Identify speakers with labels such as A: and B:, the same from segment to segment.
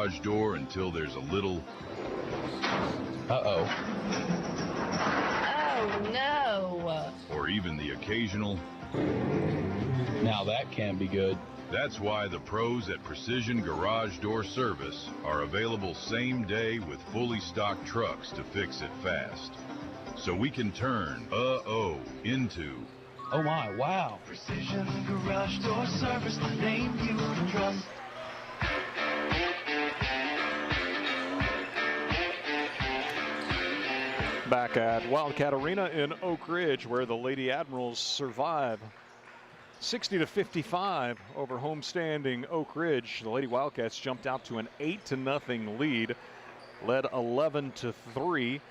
A: garage door until there's a little...
B: Uh-oh.
C: Oh, no.
A: Or even the occasional...
B: Now that can be good.
A: That's why the pros at Precision Garage Door Service are available same day with fully stocked trucks to fix it fast. So we can turn uh-oh into...
B: Oh my, wow.
D: Precision Garage Door Service, the name you can trust.
E: Back at Wildcat Arena in Oak Ridge, where the Lady Admirals survive 60-55 over homestanding Oak Ridge. The Lady Wildcats jumped out to an 8-0 lead, led 11-3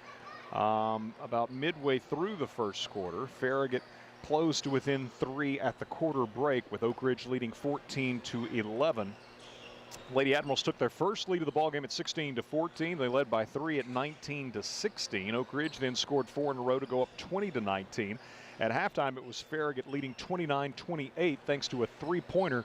E: about midway through the first quarter. Farragut closed to within 3 at the quarter break, with Oak Ridge leading 14-11. Lady Admirals took their first lead of the ballgame at 16-14. They led by 3 at 19-16. Oak Ridge then scored 4 in a row to go up 20-19. At halftime, it was Farragut leading 29-28 thanks to a three-pointer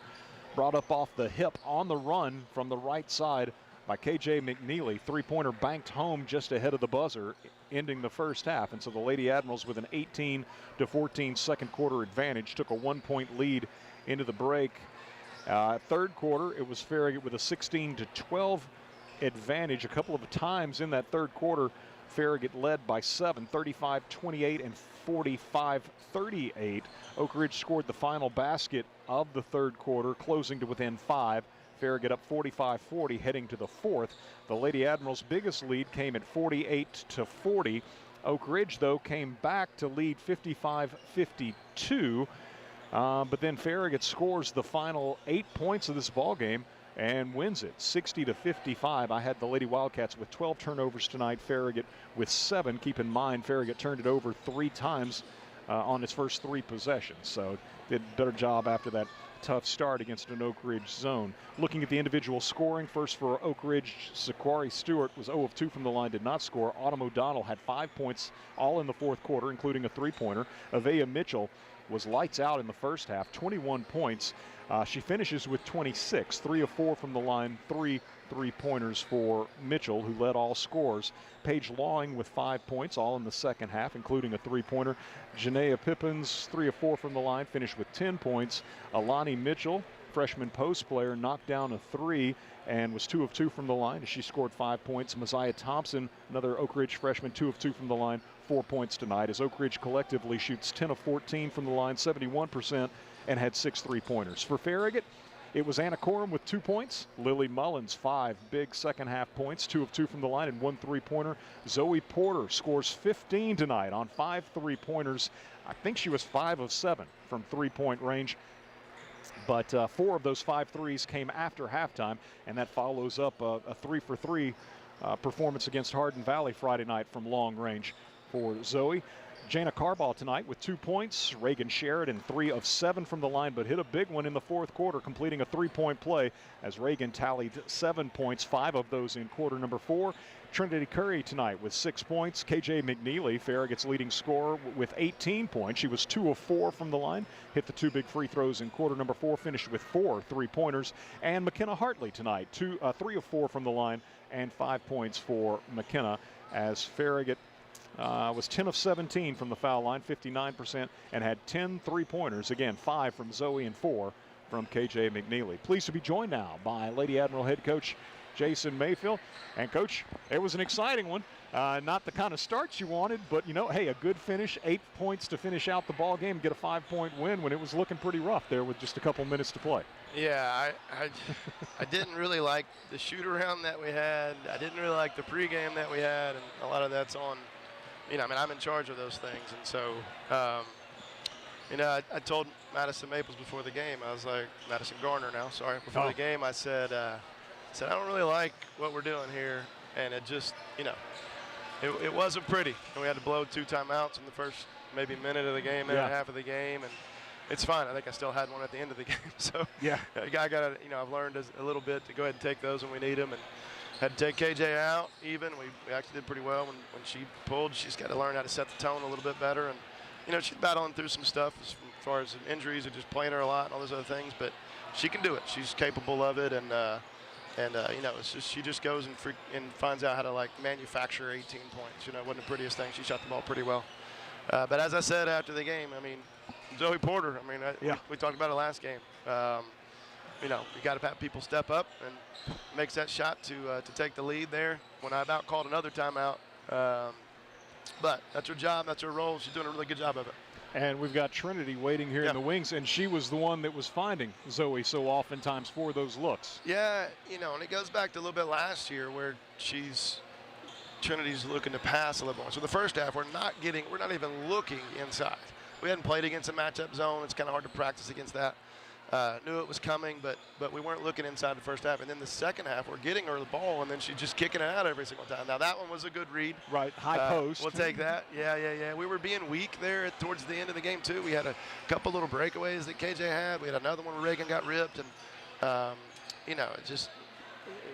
E: brought up off the hip on the run from the right side by K.J. McNeely. Three-pointer banked home just ahead of the buzzer, ending the first half. And so the Lady Admirals, with an 18-14 second quarter advantage, took a 1-point lead into the break. Third quarter, it was Farragut with a 16-12 advantage. A couple of times in that third quarter, Farragut led by 7, 35-28 and 45-38. Oak Ridge scored the final basket of the third quarter, closing to within 5. Farragut up 45-40 heading to the fourth. The Lady Admirals' biggest lead came at 48-40. Oak Ridge, though, came back to lead 55-52. But then Farragut scores the final 8 points of this ball game and wins it 60-55. I had the Lady Wildcats with 12 turnovers tonight, Farragut with 7. Keep in mind, Farragut turned it over 3 times on its first 3 possessions, so did a better job after that tough start against an Oak Ridge zone. Looking at the individual scoring, first for Oak Ridge, Saquari Stewart was 0 of 2 from the line, did not score. Autumn O'Donnell had 5 points all in the fourth quarter, including a three-pointer. Avea Mitchell was lights out in the first half, 21 points. She finishes with 26, 3 of 4 from the line, 3 three-pointers for Mitchell, who led all scores. Paige Lawing with 5 points, all in the second half, including a three-pointer. Janaea Pippins, 3 of 4 from the line, finished with 10 points. Alani Mitchell, freshman post player, knocked down a 3 and was 2 of 2 from the line. She scored 5 points. Messiah Thompson, another Oak Ridge freshman, 2 of 2 from the line, 4 points tonight, as Oak Ridge collectively shoots 10 of 14 from the line, 71%, and had 6 three-pointers. For Farragut, it was Anna Corum with 2 points. Lily Mullins, 5 big second half points, 2 of 2 from the line and 1 three-pointer. Zoe Porter scores 15 tonight on 5 three-pointers. I think she was 5 of 7 from three-point range. But 4 of those 5 threes came after halftime, and that follows up a 3-for-3 performance against Hardin Valley Friday night from long range for Zoe. Jana Carball tonight with 2 points. Reagan Sheridan, 3 of 7 from the line, but hit a big one in the fourth quarter, completing a 3-point play as Reagan tallied 7 points, 5 of those in quarter number 4. Trinity Curry tonight with 6 points. KJ McNeely, Farragut's leading scorer, with 18 points. She was 2 of 4 from the line, hit the 2 big free throws in quarter number 4, finished with 4 three-pointers. And McKenna Hartley tonight, 3 of 4 from the line and 5 points for McKenna, as Farragut was 10 of 17 from the foul line, 59%, and had 10 three-pointers. Again, 5 from Zoe and 4 from KJ McNeely. Pleased to be joined now by Lady Admiral head coach Jason Mayfield. And coach, it was an exciting one. Not the kind of start you wanted, but you know, hey, a good finish, 8 points to finish out the ball game, get a 5-point win when it was looking pretty rough there with just a couple minutes to play.
F: Yeah, I didn't really like the shoot-around that we had. I didn't really like the pregame that we had, and a lot of that's on, you know, I mean, I'm in charge of those things. And so, you know, I told Madison Maples before the game, I was like, Madison Garner now, sorry, before the game, I said, I don't really like what we're doing here. And it just, you know, it wasn't pretty. And we had to blow 2 timeouts in the first maybe minute of the game, minute and a half of the game. And it's fine. I think I still had one at the end of the game. So
E: yeah,
F: I got to, you know, I've learned a little bit to go ahead and take those when we need them. And had to take KJ out even. We actually did pretty well when she pulled. She's got to learn how to set the tone a little bit better. And, you know, she's battling through some stuff as far as injuries and just playing her a lot and all those other things. But she can do it. She's capable of it. And And it's just, she just goes and finds out how to like manufacture 18 points. It wasn't the prettiest thing. She shot the ball pretty well. But as I said after the game, I mean, Zoe Porter. I mean, we talked about it last game. You got to have people step up and makes that shot to take the lead there. When I about called another timeout, but that's her job, that's her role. She's doing a really good job of it.
E: And we've got Trinity waiting here in the wings, and she was the one that was finding Zoe so oftentimes for those looks.
F: Yeah, and it goes back to a little bit last year where Trinity's looking to pass a little more. So the first half, we're not even looking inside. We hadn't played against a matchup zone. It's kind of hard to practice against that. Knew it was coming, but we weren't looking inside the first half. And then the second half, we're getting her the ball, and then she's just kicking it out every single time. Now, that one was a good read.
E: Right, high post.
F: We'll take that. Yeah. We were being weak there towards the end of the game, too. We had a couple little breakaways that KJ had. We had another one where Reagan got ripped. And,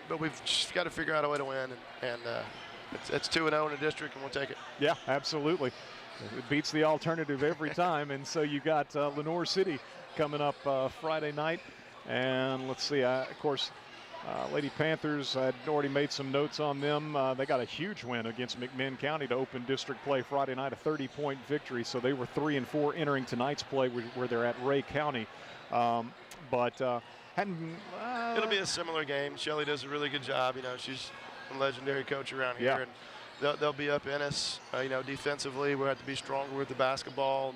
F: but we've just got to figure out a way to win. And it's 2-0 in the district, and we'll take it.
E: Yeah, absolutely. It beats the alternative every time. And so you got Lenoir City coming up Friday night. And let's see, of course, Lady Panthers, I'd already made some notes on them. They got a huge win against McMinn County to open district play Friday night, a 30-point victory. So they were 3-4 entering tonight's play where they're at Ray County. It'll
F: be a similar game. Shelly does a really good job. She's a legendary coach around here.
E: Yeah.
F: And they'll be up in us. Defensively, we'll have to be stronger with the basketball.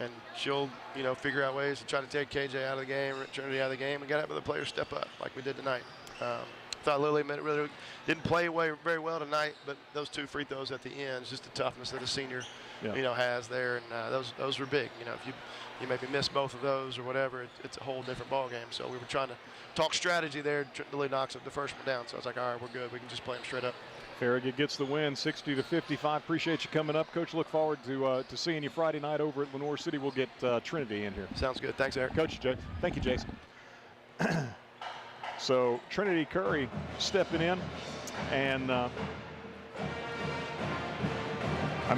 F: And she'll, figure out ways to try to take KJ out of the game, Trinity out of the game. We got to have the players step up like we did tonight. Thought Lily really didn't play very well tonight, but those 2 free throws at the end is just the toughness that a senior, has there. And those were big. If you maybe miss both of those or whatever, it's a whole different ball game. So we were trying to talk strategy there. Lily knocks the first one down. So I was like, all right, we're good. We can just play them straight up.
E: Farragut gets the win, 60-55. Appreciate you coming up, Coach. Look forward to seeing you Friday night over at Lenoir City. We'll get Trinity in here.
F: Sounds good. Thanks, Eric.
E: Coach, thank you, Jason. So Trinity Curry stepping in, and I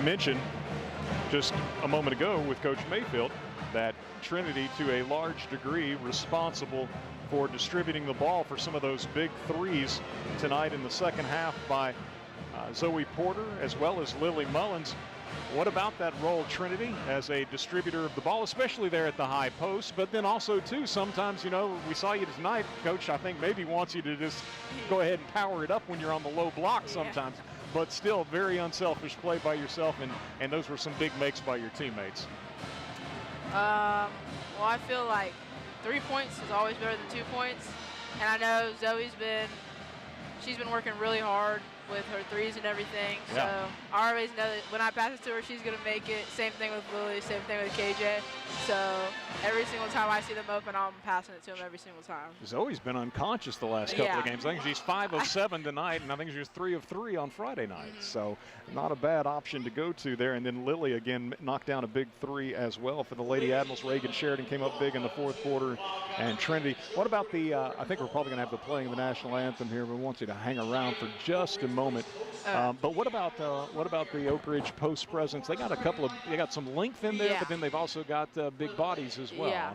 E: mentioned just a moment ago with Coach Mayfield that Trinity, to a large degree, responsible for distributing the ball for some of those big threes tonight in the second half by Zoe Porter as well as Lily Mullins. What about that role, Trinity, as a distributor of the ball, especially there at the high post, but then also, too, sometimes, we saw you tonight, Coach, I think maybe wants you to just go ahead and power it up when you're on the low block sometimes, but still very unselfish play by yourself, and those were some big makes by your teammates.
C: Well, I feel like 3 points is always better than 2 points. And I know she's been working really hard with her threes and everything. So I always know that when I pass it to her, she's going to make it. Same thing with Lily, same thing with KJ. So every single time I see them open, I'm passing it to them every single time.
E: Zoe's been unconscious the last couple of games. I think she's 5 of 7 tonight, and I think she was 3 of 3 on Friday night. So not a bad option to go to there. And then Lily, again, knocked down a big 3 as well for the Lady Admirals. Reagan Sheridan came up big in the fourth quarter. And Trinity, what about the, I think we're probably going to have the playing of the national anthem here. We want you to hang around for just a moment. But what about the Oak Ridge post presence? They got they got some length in there, but then they've also got big bodies as well.
C: Yeah,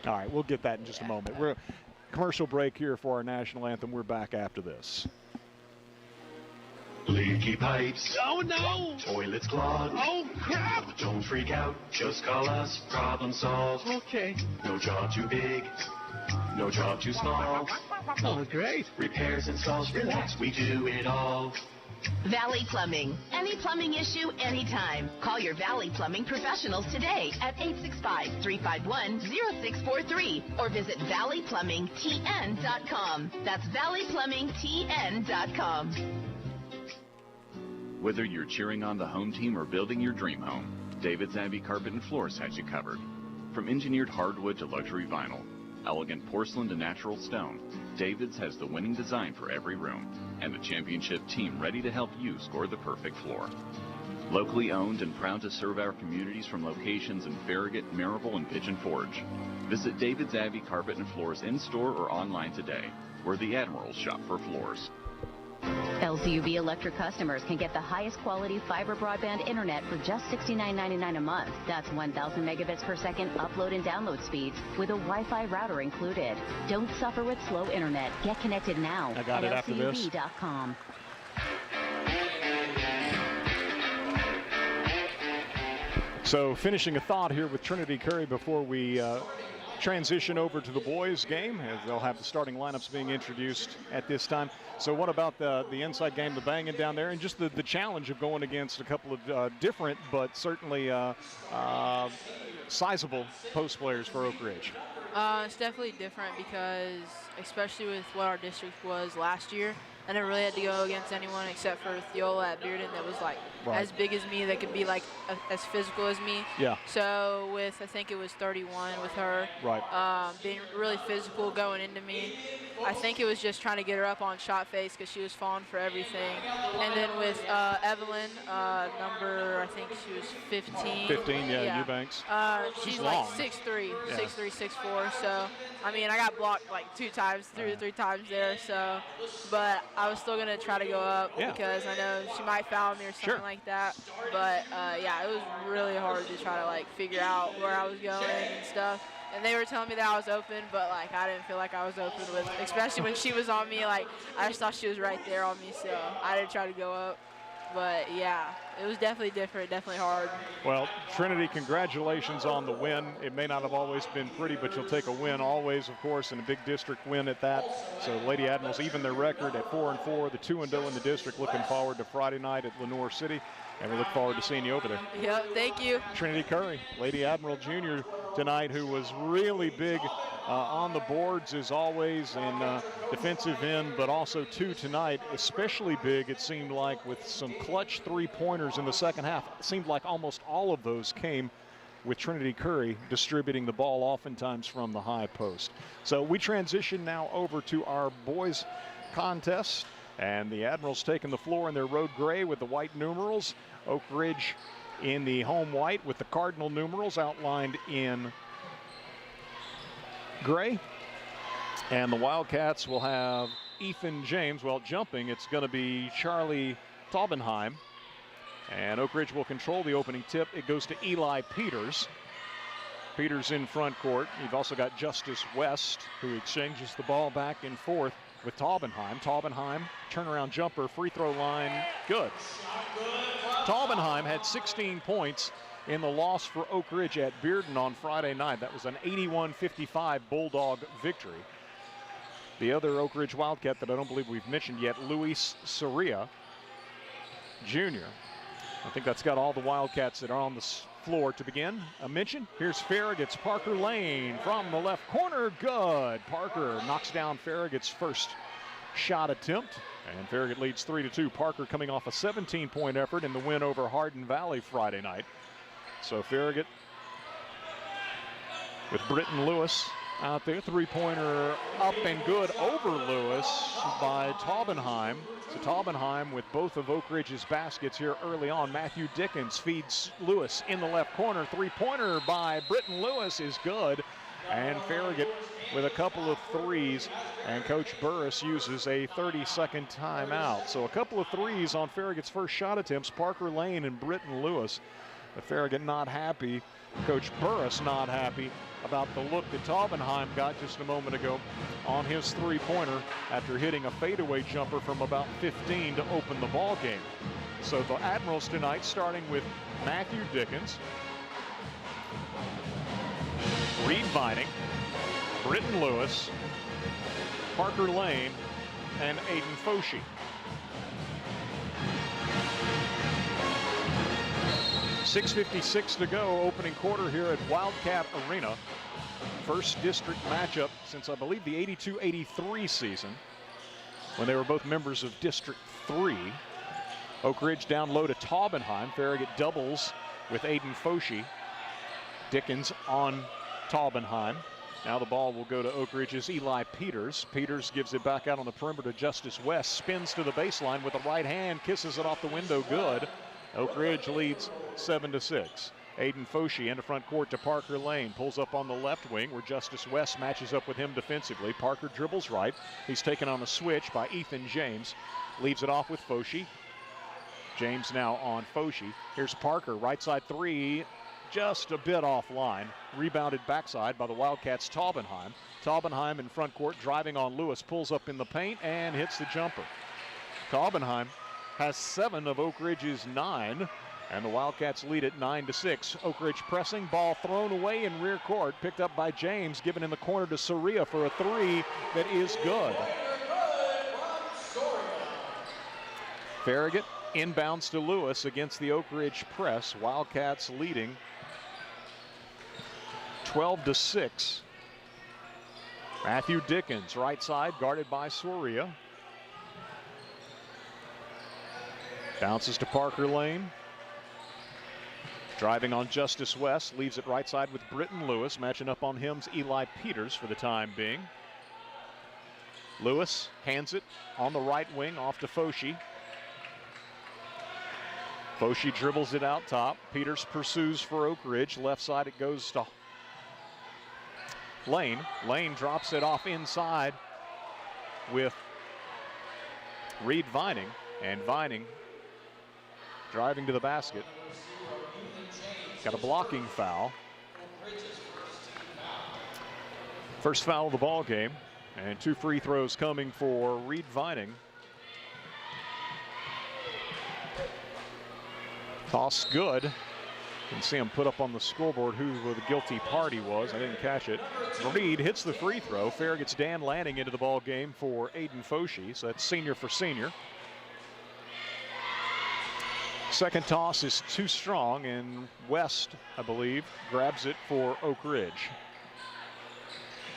E: All right, we'll get that in just a moment. We're commercial break here for our national anthem. We're back after this.
G: Leaky pipes.
D: Oh, no.
G: Toilets clogged.
D: Oh, crap.
G: Don't freak out. Just call us. Problem solved.
D: Okay.
G: No job too big. No job too small.
D: Oh, great.
G: Repairs, installs, relax. We do it all.
H: Valley Plumbing. Any plumbing issue, anytime. Call your Valley Plumbing professionals today at 865-351-0643 or visit valleyplumbingtn.com. That's valleyplumbingtn.com.
I: Whether you're cheering on the home team or building your dream home, David's Abbey Carpet and Floors has you covered. From engineered hardwood to luxury vinyl, elegant porcelain to natural stone, David's has the winning design for every room and the championship team ready to help you score the perfect floor. Locally owned and proud to serve our communities from locations in Farragut, Marable, and Pigeon Forge. Visit David's Abbey Carpet and Floors in-store or online today, where the Admirals shop for floors.
J: LCUV Electric customers can get the highest quality fiber broadband internet for just $69.99 a month. That's 1,000 megabits per second upload and download speeds with a Wi-Fi router included. Don't suffer with slow internet. Get connected now
E: I got
J: at
E: it after this.
J: LCUV.com.
E: So finishing a thought here with Trinity Curry before we transition over to the boys game, as they'll have the starting lineups being introduced at this time. So what about the inside game, the banging down there, and just the challenge of going against a couple of different but certainly sizable post players for Oak Ridge?
C: It's definitely different because, especially with what our district was last year, I never really had to go against anyone except for Theola at Bearden that was like as big as me, that could be like as physical as me.
E: Yeah.
C: So with, I think it was 31 with her, being really physical going into me. I think it was just trying to get her up on shot face because she was falling for everything. And then with Evelyn, number, I think she was 15.
E: 15, yeah. Eubanks.
C: She's
E: long.
C: like 6'3", 6'3", 6'4". So, I mean, I got blocked like 2 times, 3 or 3 times there. So, but I was still going to try to go up because I know she might foul me or something like that. But, yeah, it was really hard to try to, like, figure out where I was going and stuff. And they were telling me that I was open, but, like, I didn't feel like I was open with, especially when she was on me. Like, I just thought she was right there on me, so I didn't try to go up. But, yeah, it was definitely different, definitely hard.
E: Well, Trinity, congratulations on the win. It may not have always been pretty, but you'll take a win always, of course, and a big district win at that. So Lady Admirals even their record at 4-4, the 2-0 in the district. Looking forward to Friday night at Lenoir City, and we look forward to seeing you over there.
C: Yep, thank you.
E: Trinity Curry, Lady Admiral Jr. tonight, who was really big on the boards as always, and defensive end, but also tonight, especially big, it seemed like, with some clutch three-pointers in the second half. It seemed like almost all of those came with Trinity Curry distributing the ball oftentimes from the high post. So we transition now over to our boys contest, and the Admirals taking the floor in their road gray with the white numerals. Oak Ridge in the home white with the cardinal numerals outlined in gray. And the Wildcats will have Ethan James. Well, jumping, it's going to be Charlie Taubenheim. And Oak Ridge will control the opening tip. It goes to Eli Peters. Peters in front court. You've also got Justice West, who exchanges the ball back and forth with Taubenheim. Taubenheim, turnaround jumper, free throw line, good. Taubenheim had 16 points in the loss for Oak Ridge at Bearden on Friday night. That was an 81-55 Bulldog victory. The other Oak Ridge Wildcat that I don't believe we've mentioned yet, Luis Soria Jr. I think that's got all the Wildcats that are on the floor to begin. A mention, here's Farragut's Parker Lane from the left corner, good. Parker knocks down Farragut's first shot attempt, and Farragut leads 3-2. Parker coming off a 17-point effort in the win over Hardin Valley Friday night. So Farragut with Britton Lewis out there, three-pointer up and good over Lewis by Taubenheim. So Taubenheim with both of Oak Ridge's baskets here early on. Matthew Dickens feeds Lewis in the left corner. Three-pointer by Britton Lewis is good. And Farragut with a couple of threes, and Coach Burris uses a 30-second timeout. So a couple of threes on Farragut's first shot attempts, Parker Lane and Britton Lewis. But Farragut not happy. Coach Burris not happy about the look that Taubenheim got just a moment ago on his three-pointer after hitting a fadeaway jumper from about 15 to open the ball game. So the Admirals tonight starting with Matthew Dickens, Reed Vining, Britton Lewis, Parker Lane, and Aiden Foshee. .6:56 to go, opening quarter here at Wildcat Arena. First district matchup since I believe the 82-83 season, when they were both members of District 3. Oak Ridge down low to Taubenheim. Farragut doubles with Aiden Foshee. Dickens on Taubenheim. Now the ball will go to Oak Ridge's Eli Peters. Peters gives it back out on the perimeter to Justice West. Spins to the baseline with the right hand, kisses it off the window, good. Oak Ridge leads 7-6. Aiden Foshee into front court to Parker Lane. Pulls up on the left wing where Justice West matches up with him defensively. Parker dribbles right. He's taken on a switch by Ethan James. Leaves it off with Foshee. James now on Foshee. Here's Parker, right side three, just a bit offline. Rebounded backside by the Wildcats' Taubenheim. Taubenheim in front court, driving on Lewis, pulls up in the paint and hits the jumper. Taubenheim has 7 of Oak Ridge's 9, and the Wildcats lead it 9-6. Oak Ridge pressing, ball thrown away in rear court, picked up by James, given in the corner to Soria for a 3 that is good. Farragut inbounds to Lewis against the Oak Ridge press. Wildcats leading 12-6. Matthew Dickens, right side, guarded by Soria. Bounces to Parker Lane. Driving on Justice West, leaves it right side with Britton Lewis, matching up on him's Eli Peters for the time being. Lewis hands it on the right wing off to Foshee. Foshee dribbles it out top. Peters pursues for Oak Ridge. Left side it goes to Lane. Lane drops it off inside with Reed Vining. And Vining driving to the basket. Got a blocking foul. First foul of the ball game. And 2 free throws coming for Reed Vining. Toss good. You can see him put up on the scoreboard who the guilty party was. I didn't catch it. Reed hits the free throw. Farragut's Dan Lanning into the ball game for Aiden Foshee. So that's senior for senior. Second toss is too strong, and West, I believe, grabs it for Oak Ridge.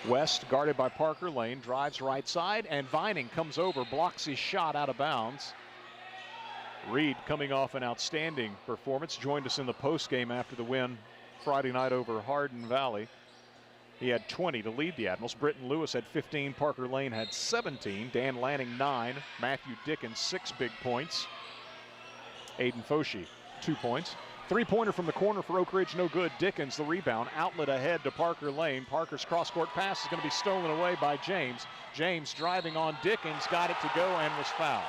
E: West, guarded by Parker Lane, drives right side, and Vining comes over, blocks his shot out of bounds. Reed, coming off an outstanding performance, joined us in the postgame after the win Friday night over Hardin Valley. He had 20 to lead the Admirals. Britton Lewis had 15. Parker Lane had 17. Dan Lanning 9. Matthew Dickens 6 big points. Aiden Foshee 2 points. 3-pointer from the corner for Oak Ridge, no good. Dickens the rebound, outlet ahead to Parker Lane. Parker's cross-court pass is going to be stolen away by James. James driving on Dickens, got it to go and was fouled.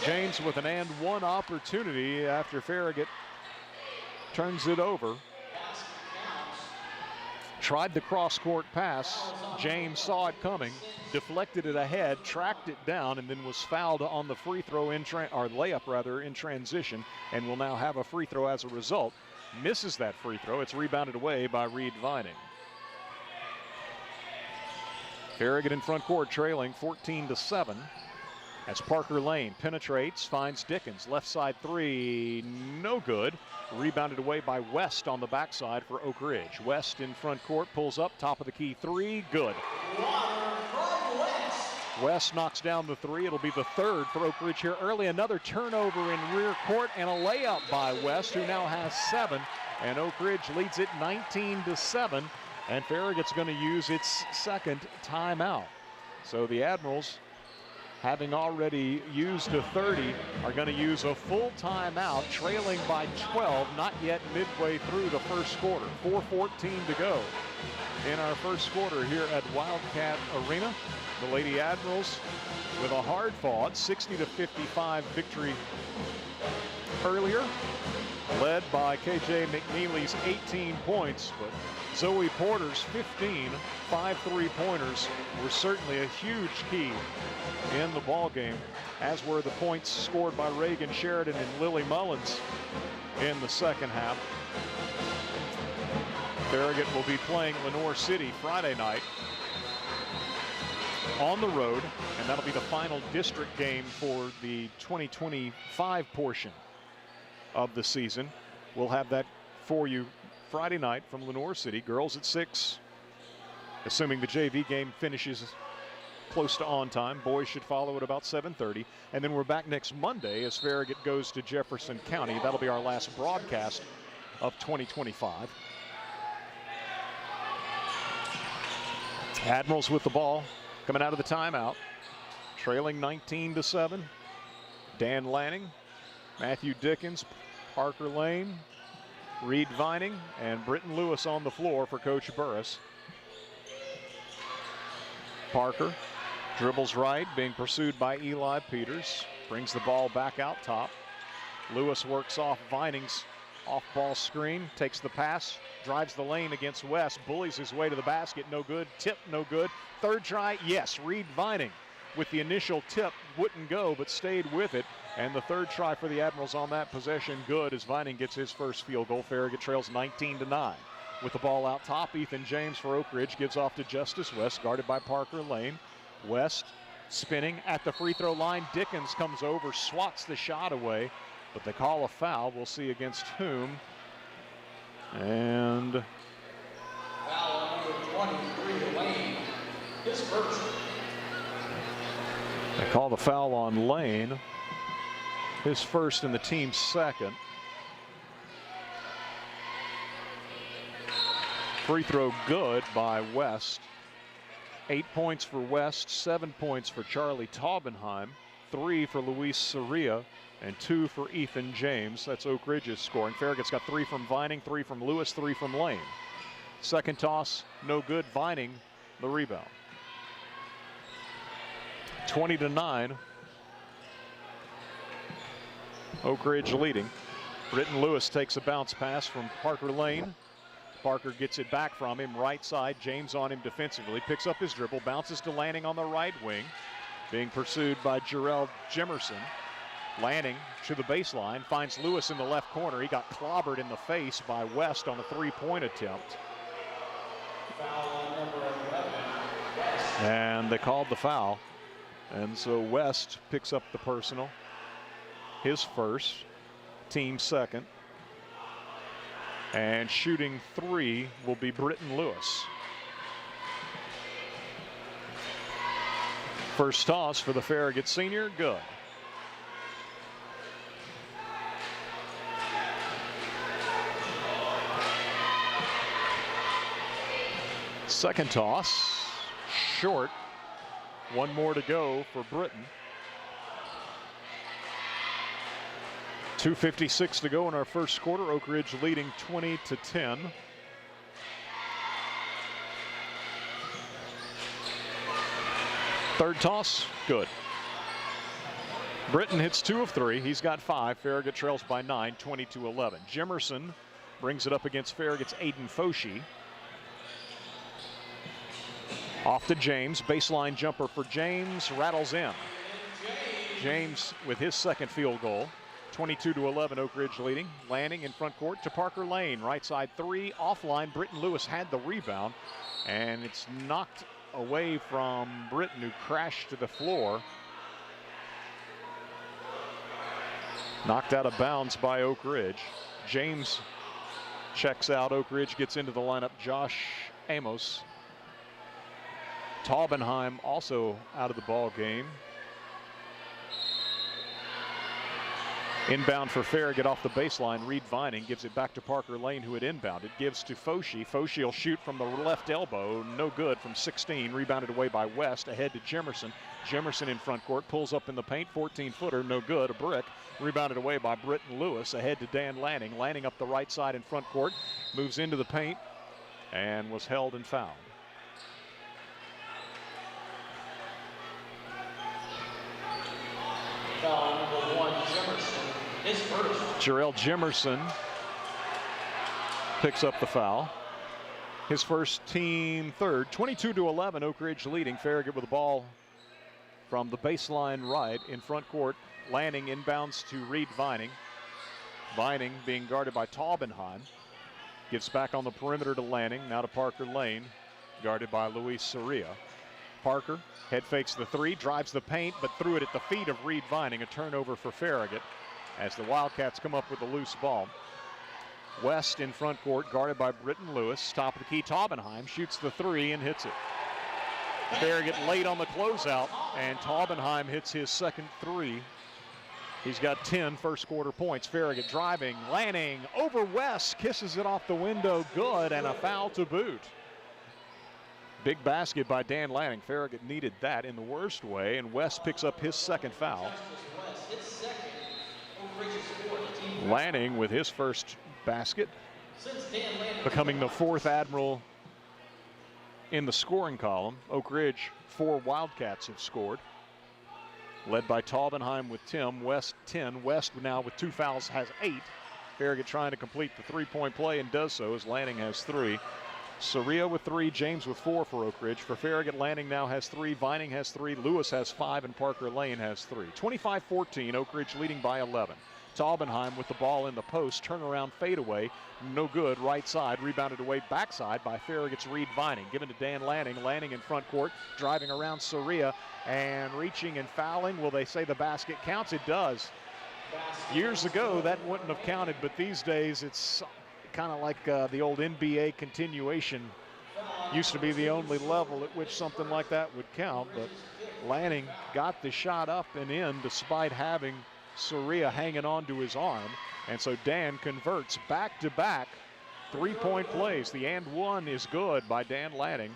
E: James with an and one opportunity after Farragut turns it over. Tried the cross-court pass. James saw it coming, deflected it ahead, tracked it down, and then was fouled on the free throw layup rather in transition, and will now have a free throw as a result. Misses that free throw. It's rebounded away by Reed Vining. Farragut in front court trailing 14-7. As Parker Lane penetrates, finds Dickens. Left side 3, no good. Rebounded away by West on the backside for Oak Ridge. West in front court, pulls up, top of the key 3, good. West knocks down the 3. It'll be the 3rd for Oak Ridge here early. Another turnover in rear court and a layup by West, who now has 7. And Oak Ridge leads it 19-7. And Farragut's going to use its second timeout. So the Admirals, having already used a 30, are going to use a full timeout, trailing by 12, not yet midway through the first quarter. 4:14 to go in our first quarter here at Wildcat Arena. The Lady Admirals with a hard-fought 60-55 victory earlier, led by KJ McNeely's 18 points, but Zoe Porter's 15 5 3-pointers were certainly a huge key in the ball game, as were the points scored by Reagan Sheridan and Lily Mullins in the second half. Farragut will be playing Lenoir City Friday night on the road, and that'll be the final district game for the 2025 portion of the season. We'll have that for you Friday night from Lenoir City. Girls at 6, assuming the JV game finishes close to on time. Boys should follow at about 7:30. And then we're back next Monday as Farragut goes to Jefferson County. That'll be our last broadcast of 2025. Admirals with the ball coming out of the timeout, trailing 19-7. Dan Lanning, Matthew Dickens, Parker Lane, Reed Vining, and Britton Lewis on the floor for Coach Burris. Parker dribbles right, being pursued by Eli Peters. Brings the ball back out top. Lewis works off Vining's off-ball screen, takes the pass, drives the lane against West, bullies his way to the basket, no good. Tip, no good. Third try, yes. Reed Vining with the initial tip wouldn't go, but stayed with it. And the third try for the Admirals on that possession, good, as Vining gets his first field goal. Farragut trails 19-9. With the ball out top, Ethan James for Oak Ridge gives off to Justice West, guarded by Parker Lane. West spinning at the free throw line. Dickens comes over, swats the shot away, but they call a foul. We'll see against whom. And
B: Foul number 23, Lane. His first.
E: they call the foul on Lane. His first and the team's second. Free throw good by West. 8 points for West, 7 points for Charlie Taubenheim, 3 for Luis Soria, and 2 for Ethan James. That's Oak Ridge's scoring. Farragut's got 3 from Vining, 3 from Lewis, 3 from Lane. Second toss, no good. Vining, the rebound. 20-9. Oak Ridge leading. Britton Lewis takes a bounce pass from Parker Lane. Parker gets it back from him, right side. James on him defensively, picks up his dribble, bounces to Lanning on the right wing, being pursued by Jarrell Jimerson. Lanning to the baseline, finds Lewis in the left corner. He got clobbered in the face by West on a three-point attempt. And they called the foul. And so West picks up the personal. His first, team second. And shooting 3 will be Britton Lewis. First toss for the Farragut senior, good. Second toss, short. 1 more to go for Britton. 2:56 to go in our first quarter. Oak Ridge leading 20-10. Third toss, good. Britton hits 2 of 3. He's got 5. Farragut trails by 9, 20-11. Jimerson brings it up against Farragut's Aiden Foshee. Off to James. Baseline jumper for James. Rattles in. James with his second field goal. 22-11, Oak Ridge leading. Lanning in front court to Parker Lane. Right side 3, offline. Britton Lewis had the rebound, and it's knocked away from Britton, who crashed to the floor. Knocked out of bounds by Oak Ridge. James checks out. Oak Ridge gets into the lineup. Josh Amos. Taubenheim also out of the ball game. Inbound for Farragut off the baseline. Reed Vining gives it back to Parker Lane, who had inbounded. Gives to Foshee. Foshee will shoot from the left elbow. No good from 16. Rebounded away by West. Ahead to Jimerson. Jimerson in front court. Pulls up in the paint. 14-footer. No good. A brick. Rebounded away by Britton Lewis. Ahead to Dan Lanning. Lanning up the right side in front court. Moves into the paint and was held and fouled.
B: Foul number 1, Jimerson. His first.
E: Jarrell Jimerson picks up the foul. His first, team third. 22-11, Oak Ridge leading. Farragut with the ball from the baseline right in front court. Lanning inbounds to Reed Vining. Vining being guarded by Taubenheim. Gives back on the perimeter to Lanning. Now to Parker Lane, guarded by Luis Soria. Parker head fakes the 3, drives the paint, but threw it at the feet of Reed Vining. A turnover for Farragut as the Wildcats come up with a loose ball. West in front court, guarded by Britton Lewis. Top of the key, Taubenheim shoots the 3 and hits it. Farragut late on the closeout, and Taubenheim hits his second 3. He's got 10 first quarter points. Farragut driving, Lanning over West, kisses it off the window, good, and a foul to boot. Big basket by Dan Lanning. Farragut needed that in the worst way, and West picks up his second foul. Lanning with his first basket, becoming the fourth Admiral in the scoring column. Oak Ridge, 4 Wildcats have scored, led by Taubenheim with 10, West 10. West now with 2 fouls has 8. Farragut trying to complete the 3-point play and does so as Lanning has 3. Soria with 3, James with 4 for Oak Ridge. For Farragut, Lanning now has 3, Vining has 3, Lewis has 5, and Parker Lane has 3. 25-14, Oak Ridge leading by 11. Taubenheim with the ball in the post, turnaround fadeaway, no good, right side, rebounded away backside by Farragut's Reed Vining. Given to Dan Lanning, Lanning in front court, driving around Soria and reaching and fouling. Will they say the basket counts? It does. Years ago, that wouldn't have counted, but these days it's kind of like the old NBA continuation. Used to be the only level at which something like that would count, but Lanning got the shot up and in despite having Soria hanging on to his arm, and so Dan converts back-to-back 3-point plays. The and one is good by Dan Lanning.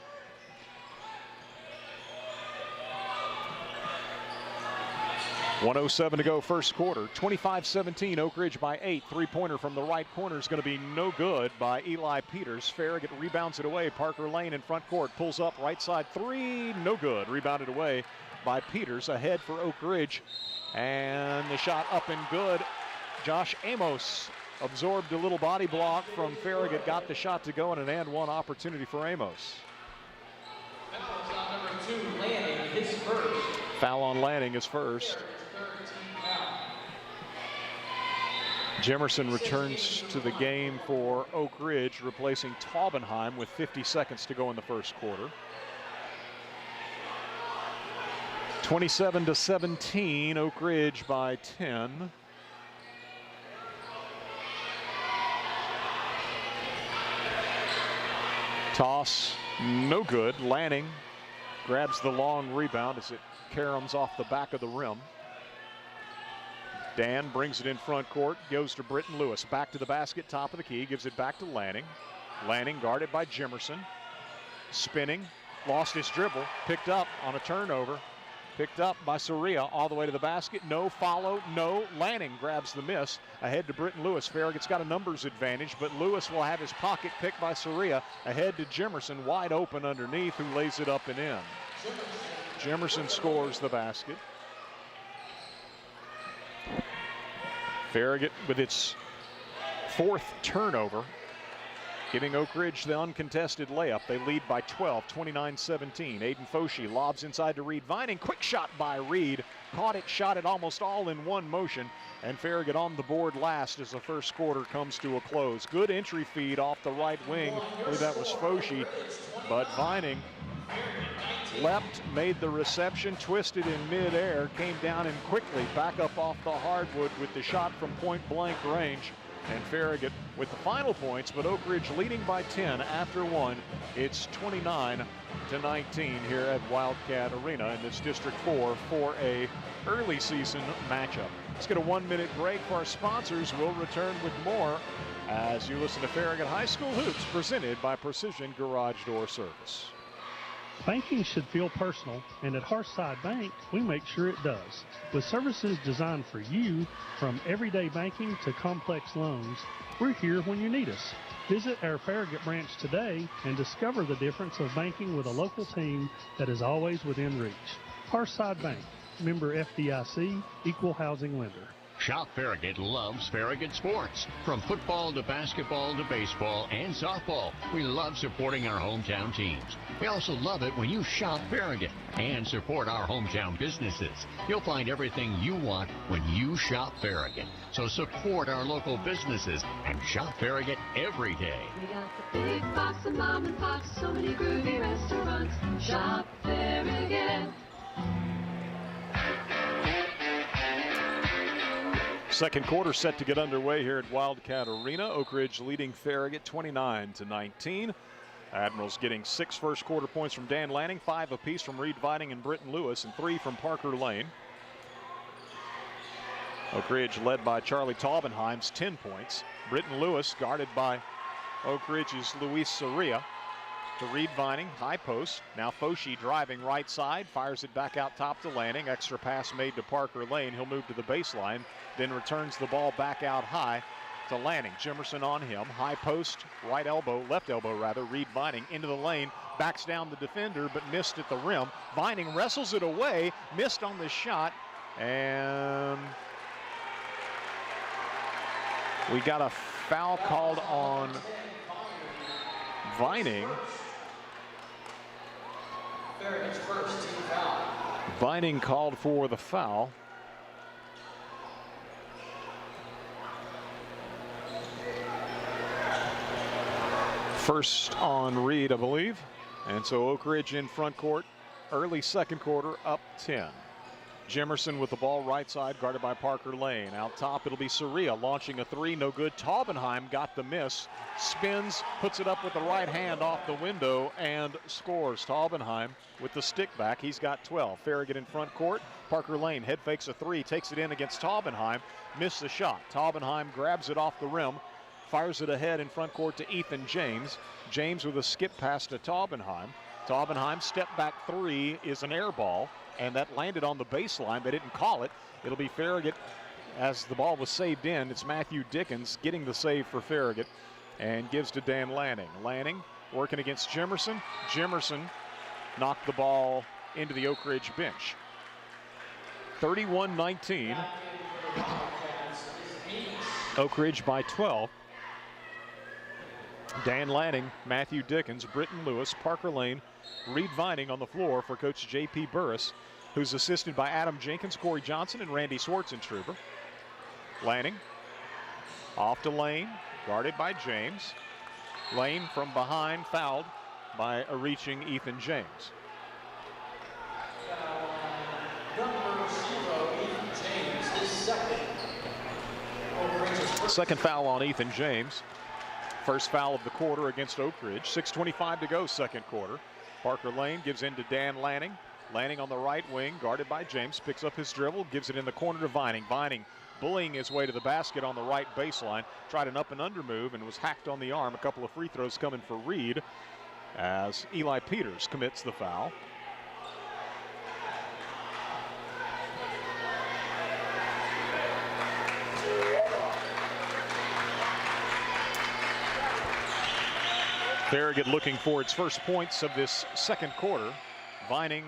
E: .107 to go first quarter. 25-17, Oak Ridge by 8. 3-pointer from the right corner is going to be no good by Eli Peters. Farragut rebounds it away. Parker Lane in front court, pulls up right side 3, no good. Rebounded away by Peters. Ahead for Oak Ridge, and the shot up and good. Josh Amos absorbed a little body block from Farragut, got the shot to go, and an and one opportunity for Amos.
B: Number 2, Lanning, his first.
E: Foul on Lanning is first. Jemerson returns to the game for Oak Ridge, replacing Taubenheim with 50 seconds to go in the first quarter. 27-17, Oak Ridge by 10. Toss, no good. Lanning grabs the long rebound as it caroms off the back of the rim. Dan brings it in front court, goes to Britton Lewis. Back to the basket, top of the key, gives it back to Lanning. Lanning guarded by Jemerson. Spinning, lost his dribble, picked up on a turnover. Picked up by Soria all the way to the basket. No follow, no. Lanning grabs the miss. Ahead to Britton Lewis. Farragut's got a numbers advantage, but Lewis will have his pocket picked by Soria. Ahead to Jemerson, wide open underneath, who lays it up and in. Jemerson scores the basket. Farragut with its 4th turnover, giving Oak Ridge the uncontested layup. They lead by 12, 29-17. Aiden Foshee lobs inside to Reed Vining. Quick shot by Reed. Caught it, shot it almost all in one motion. And Farragut on the board last as the first quarter comes to a close. Good entry feed off the right wing. I believe that was Foshee. But Vining leapt, made the reception, twisted in midair, came down and quickly back up off the hardwood with the shot from point blank range. And Farragut with the final points, but Oak Ridge leading by 10 after 1. It's 29-19 here at Wildcat Arena in this District 4 for a early season matchup. Let's get a 1-minute break for our sponsors. We'll return with more as you listen to Farragut High School Hoops, presented by Precision Garage Door Service.
K: Banking should feel personal, and at Hearthside Bank, we make sure it does. With services designed for you, from everyday banking to complex loans, we're here when you need us. Visit our Farragut branch today and discover the difference of banking with a local team that is always within reach. Hearthside Bank, member FDIC, equal housing lender.
L: Shop Farragut loves Farragut sports. From football to basketball to baseball and softball, we love supporting our hometown teams. We also love it when you shop Farragut and support our hometown businesses. You'll find everything you want when you shop Farragut. So support our local businesses and shop Farragut every day.
M: We got the big box of mom and pops, so many groovy restaurants. Shop Farragut.
E: Second quarter set to get underway here at Wildcat Arena. Oak Ridge leading Farragut 29-19. Admirals getting 6 first quarter points from Dan Lanning, 5 apiece from Reed Vining and Britton Lewis, and 3 from Parker Lane. Oak Ridge led by Charlie Taubenheim's 10 points. Britton Lewis guarded by Oak Ridge's Luis Soria. to Reed Vining, high post. Now Foshi driving right side, fires it back out top to Lanning. Extra pass made to Parker Lane. He'll move to the baseline, then returns the ball back out high to Lanning. Jimerson on him, high post, left elbow rather. Reed Vining into the lane, backs down the defender, but missed at the rim. Vining wrestles it away, missed on the shot, and we got a foul called on Vining.
B: Farragut's first team foul.
E: Vining called for the foul. First on Reed, I believe. And so Oak Ridge in front court, early second quarter, up 10. Jimerson with the ball right side, guarded by Parker Lane. Out top, it'll be Soria launching a three, no good. Taubenheim got the miss, spins, puts it up with the right hand off the window, and scores. Taubenheim with the stick back, he's got 12. Farragut in front court, Parker Lane head fakes a three, takes it in against Taubenheim, missed the shot. Taubenheim grabs it off the rim, fires it ahead in front court to Ethan James. James with a skip pass to Taubenheim. Taubenheim step back three is an air ball, and that landed on the baseline. They didn't call it. It'll be Farragut as the ball was saved in. It's Matthew Dickens getting the save for Farragut and gives to Dan Lanning. Lanning working against Jimerson. Jimerson knocked the ball into the Oak Ridge bench. 31-19. Oak Ridge by 12. Dan Lanning, Matthew Dickens, Britton Lewis, Parker Lane, Reed Vining on the floor for Coach J.P. Burris, who's assisted by Adam Jenkins, Corey Johnson, and Randy Schwartzentruber. Lanning off to Lane, guarded by James. Lane from behind, fouled by a reaching Ethan James.
B: Number 0, Ethan James, his second.
E: Second foul on Ethan James. First foul of the quarter against Oak Ridge. 6:25 to go, second quarter. Parker Lane gives in to Dan Lanning. Lanning on the right wing, guarded by James, picks up his dribble, gives it in the corner to Vining. Vining bullying his way to the basket on the right baseline. Tried an up and under move and was hacked on the arm. A couple of free throws coming for Reed as Eli Peters commits the foul. Farragut looking for its first points of this second quarter. Vining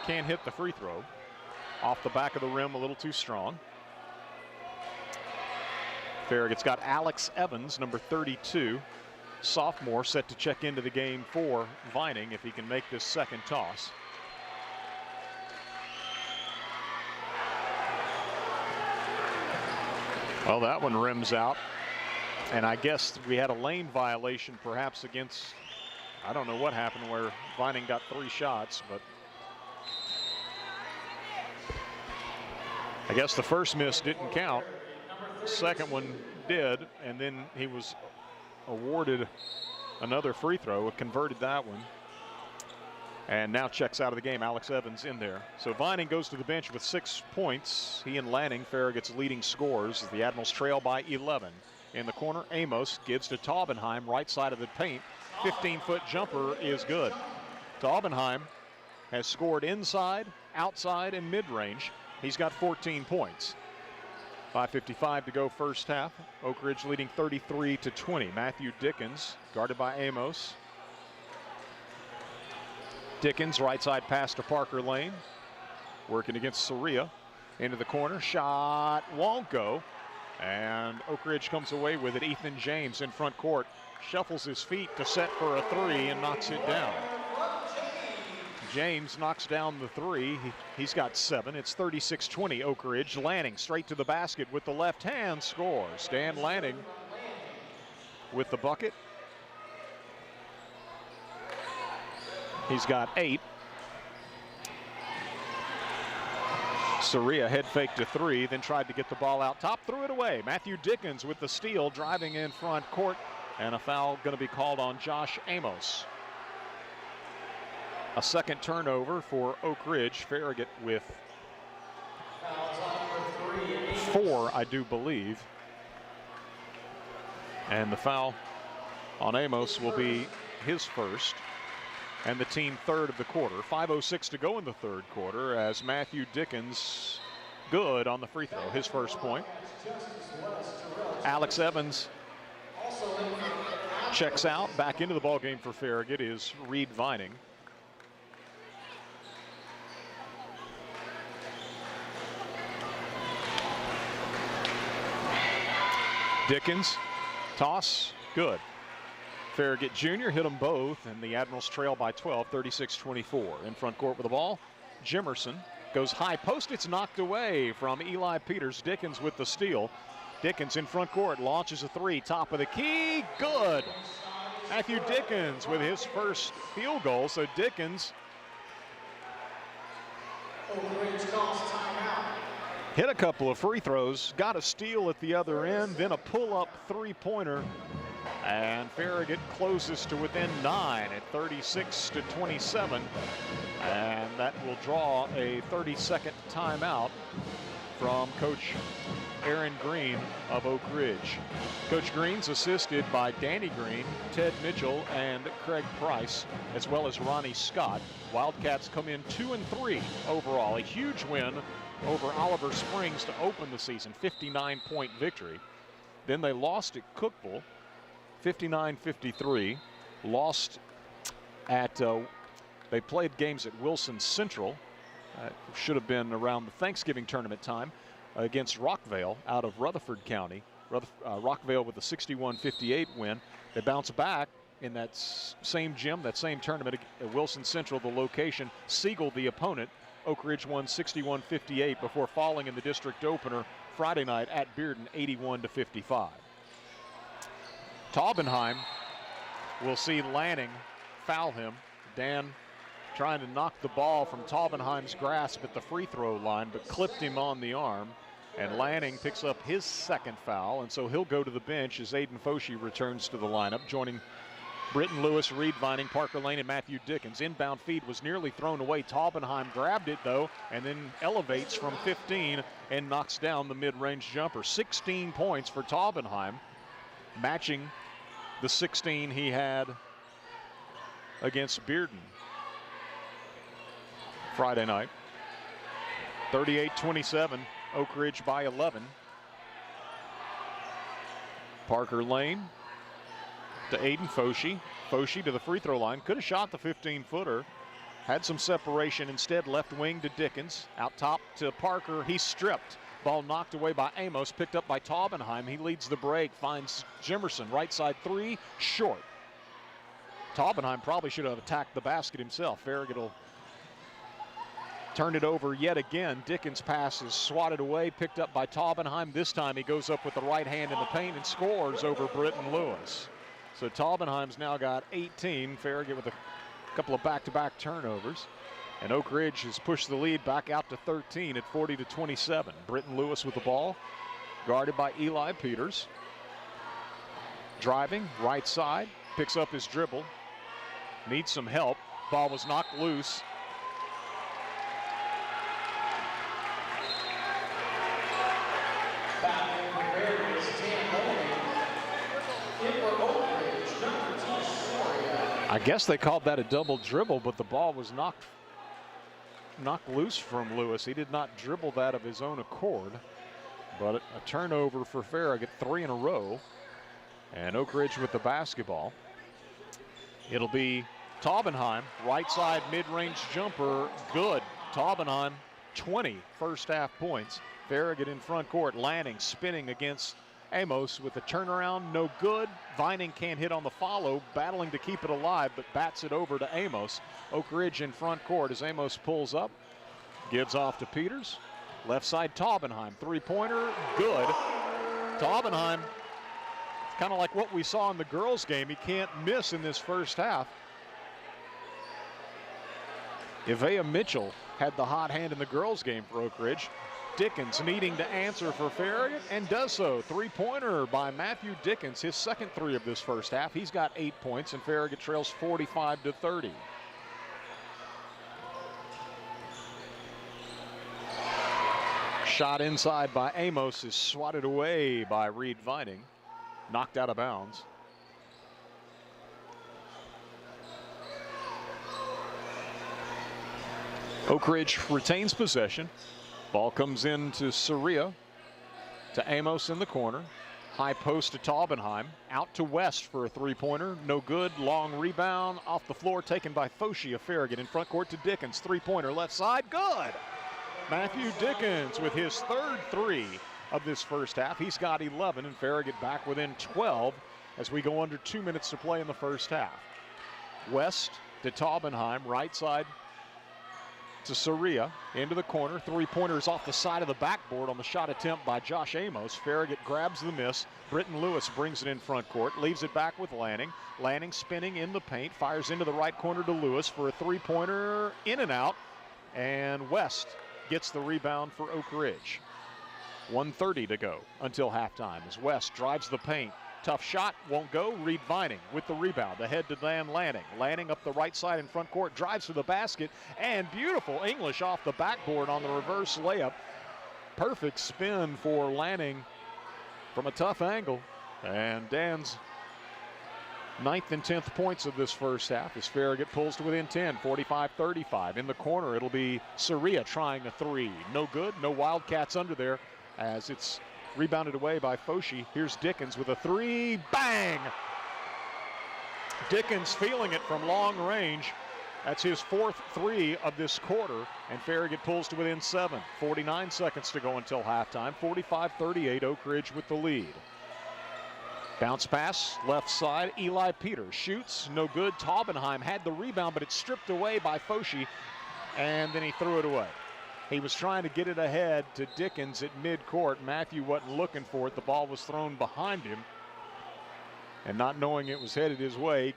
E: can't hit the free throw. Off the back of the rim, a little too strong. Farragut's got Alex Evans, number 32, sophomore, set to check into the game for Vining if he can make this second toss. Well, that one rims out. And I guess we had a lane violation perhaps against, I don't know what happened where Vining got 3 shots, but I guess the first miss didn't count. Second one did, and then he was awarded another free throw, converted that one, and now checks out of the game. Alex Evans in there. So Vining goes to the bench with 6 points. He and Lanning, Farragut's leading scorers, as the Admirals trail by 11. In the corner, Amos gives to Taubenheim, right side of the paint. 15-foot jumper is good. Taubenheim has scored inside, outside, and mid-range. He's got 14 points. 5:55 to go first half. Oak Ridge leading 33-20. Matthew Dickens, guarded by Amos. Dickens, right side pass to Parker Lane. Working against Soria. Into the corner, shot won't go. And Oak Ridge comes away with it. Ethan James in front court shuffles his feet to set for a 3 and knocks it down. James knocks down the 3. He's got 7. It's 36-20 Oak Ridge. Lanning straight to the basket with the left hand, scores. Dan Lanning with the bucket. He's got 8. Soria head fake to 3, then tried to get the ball out top, threw it away. Matthew Dickens with the steal, driving in front court, and a foul going to be called on Josh Amos. A second turnover for Oak Ridge. Farragut with 4, I do believe. And the foul on Amos will be his first, and the team third of the quarter. 5:06 to go in the third quarter as Matthew Dickens good on the free throw, his first point. Alex Evans checks out. Back into the ball game for Farragut is Reed Vining. Dickens, toss, good. Farragut Jr. hit them both, and the Admirals trail by 12, 36-24. In front court with the ball, Jimerson goes high post. It's knocked away from Eli Peters. Dickens with the steal. Dickens in front court, launches a three, top of the key, good. Matthew Dickens with his first field goal, so Dickens hit a couple of free throws, got a steal at the other end, then a pull-up three-pointer, and Farragut closes to within 9 at 36-27, and that will draw a 30-second timeout from Coach Aaron Green of Oak Ridge. Coach Green's assisted by Danny Green, Ted Mitchell, and Craig Price, as well as Ronnie Scott. Wildcats come in 2-3 overall, a huge win over Oliver Springs to open the season, 59-point victory. Then they lost at Cookeville, 59-53. Lost at, they played games at Wilson Central. Should have been around the Thanksgiving tournament time, against Rockvale out of Rutherford County. Rockvale with a 61-58 win. They bounce back in that same gym, that same tournament at Wilson Central, the location. Siegel, the opponent. Oak Ridge won 61-58 before falling in the district opener Friday night at Bearden, 81-55. Taubenheim will see Lanning foul him. Dan trying to knock the ball from Taubenheim's grasp at the free throw line, but clipped him on the arm. And Lanning picks up his second foul, and so he'll go to the bench as Aiden Foshee returns to the lineup, joining Britton Lewis, Reed Vining, Parker Lane, and Matthew Dickens. Inbound feed was nearly thrown away. Taubenheim grabbed it, though, and then elevates from 15 and knocks down the mid-range jumper. 16 points for Taubenheim, matching the 16 he had against Bearden Friday night. 38-27, Oak Ridge by 11. Parker Lane to Aiden Foshee. Foshee to the free throw line. Could have shot the 15-footer. Had some separation. Instead, left wing to Dickens. Out top to Parker. He's stripped. Ball knocked away by Amos. Picked up by Taubenheim. He leads the break. Finds Jimerson. Right side three. Short. Taubenheim probably should have attacked the basket himself. Farragut will turn it over yet again. Dickens' pass is swatted away. Picked up by Taubenheim. This time he goes up with the right hand in the paint and scores over Britton Lewis. So Taubenheim's now got 18. Farragut with a couple of back-to-back turnovers. And Oak Ridge has pushed the lead back out to 13 at 40-27. Britton Lewis with the ball, guarded by Eli Peters. Driving, right side, picks up his dribble. Needs some help. Ball was knocked loose. I guess they called that a double dribble, but the ball was knocked loose from Lewis. He did not dribble that of his own accord, but a turnover for Farragut, 3 in a row. And Oak Ridge with the basketball. It'll be Taubenheim, right side mid-range jumper, good. Taubenheim, 20 first half points. Farragut in front court, Lanning spinning against Amos with a turnaround, no good. Vining can't hit on the follow, battling to keep it alive, but bats it over to Amos. Oak Ridge in front court as Amos pulls up, gives off to Peters. Left side Taubenheim, three-pointer, good. Taubenheim, kind of like what we saw in the girls' game. He can't miss in this first half. Evea Mitchell had the hot hand in the girls' game for Oak Ridge. Dickens needing to answer for Farragut and does so. Three-pointer by Matthew Dickens, his second three of this first half. He's got 8 points, and Farragut trails 45-30. Shot inside by Amos is swatted away by Reed Vining. Knocked out of bounds. Oak Ridge retains possession. Ball comes in to Soria, to Amos in the corner. High post to Taubenheim. Out to West for a three-pointer. No good. Long rebound off the floor taken by Foshi of Farragut. In front court to Dickens. Three-pointer left side. Good. Matthew Dickens with his third three of this first half. He's got 11 and Farragut back within 12 as we go under 2 minutes to play in the first half. West to Taubenheim. Right side to Soria, into the corner. Three-pointers off the side of the backboard on the shot attempt by Josh Amos. Farragut grabs the miss. Britton Lewis brings it in front court, leaves it back with Lanning. Lanning spinning in the paint, fires into the right corner to Lewis for a three-pointer, in and out. And West gets the rebound for Oak Ridge. 1:30 to go until halftime as West drives the paint. Tough shot, won't go. Reed Vining with the rebound. Ahead to Dan Lanning. Lanning up the right side in front court, drives to the basket, and beautiful English off the backboard on the reverse layup. Perfect spin for Lanning from a tough angle. And Dan's 9th and 10th points of this first half as Farragut pulls to within 10, 45-35. In the corner, it'll be Soria trying a three. No good, no Wildcats under there as it's rebounded away by Foshi. Here's Dickens with a three. Bang! Dickens feeling it from long range. That's his fourth three of this quarter, and Farragut pulls to within 7. 49 seconds to go until halftime. 45-38, Oak Ridge with the lead. Bounce pass, left side. Eli Peters shoots, no good. Taubenheim had the rebound, but it's stripped away by Foshi, and then he threw it away. He was trying to get it ahead to Dickens at midcourt. Matthew wasn't looking for it. The ball was thrown behind him. And not knowing it was headed his way, he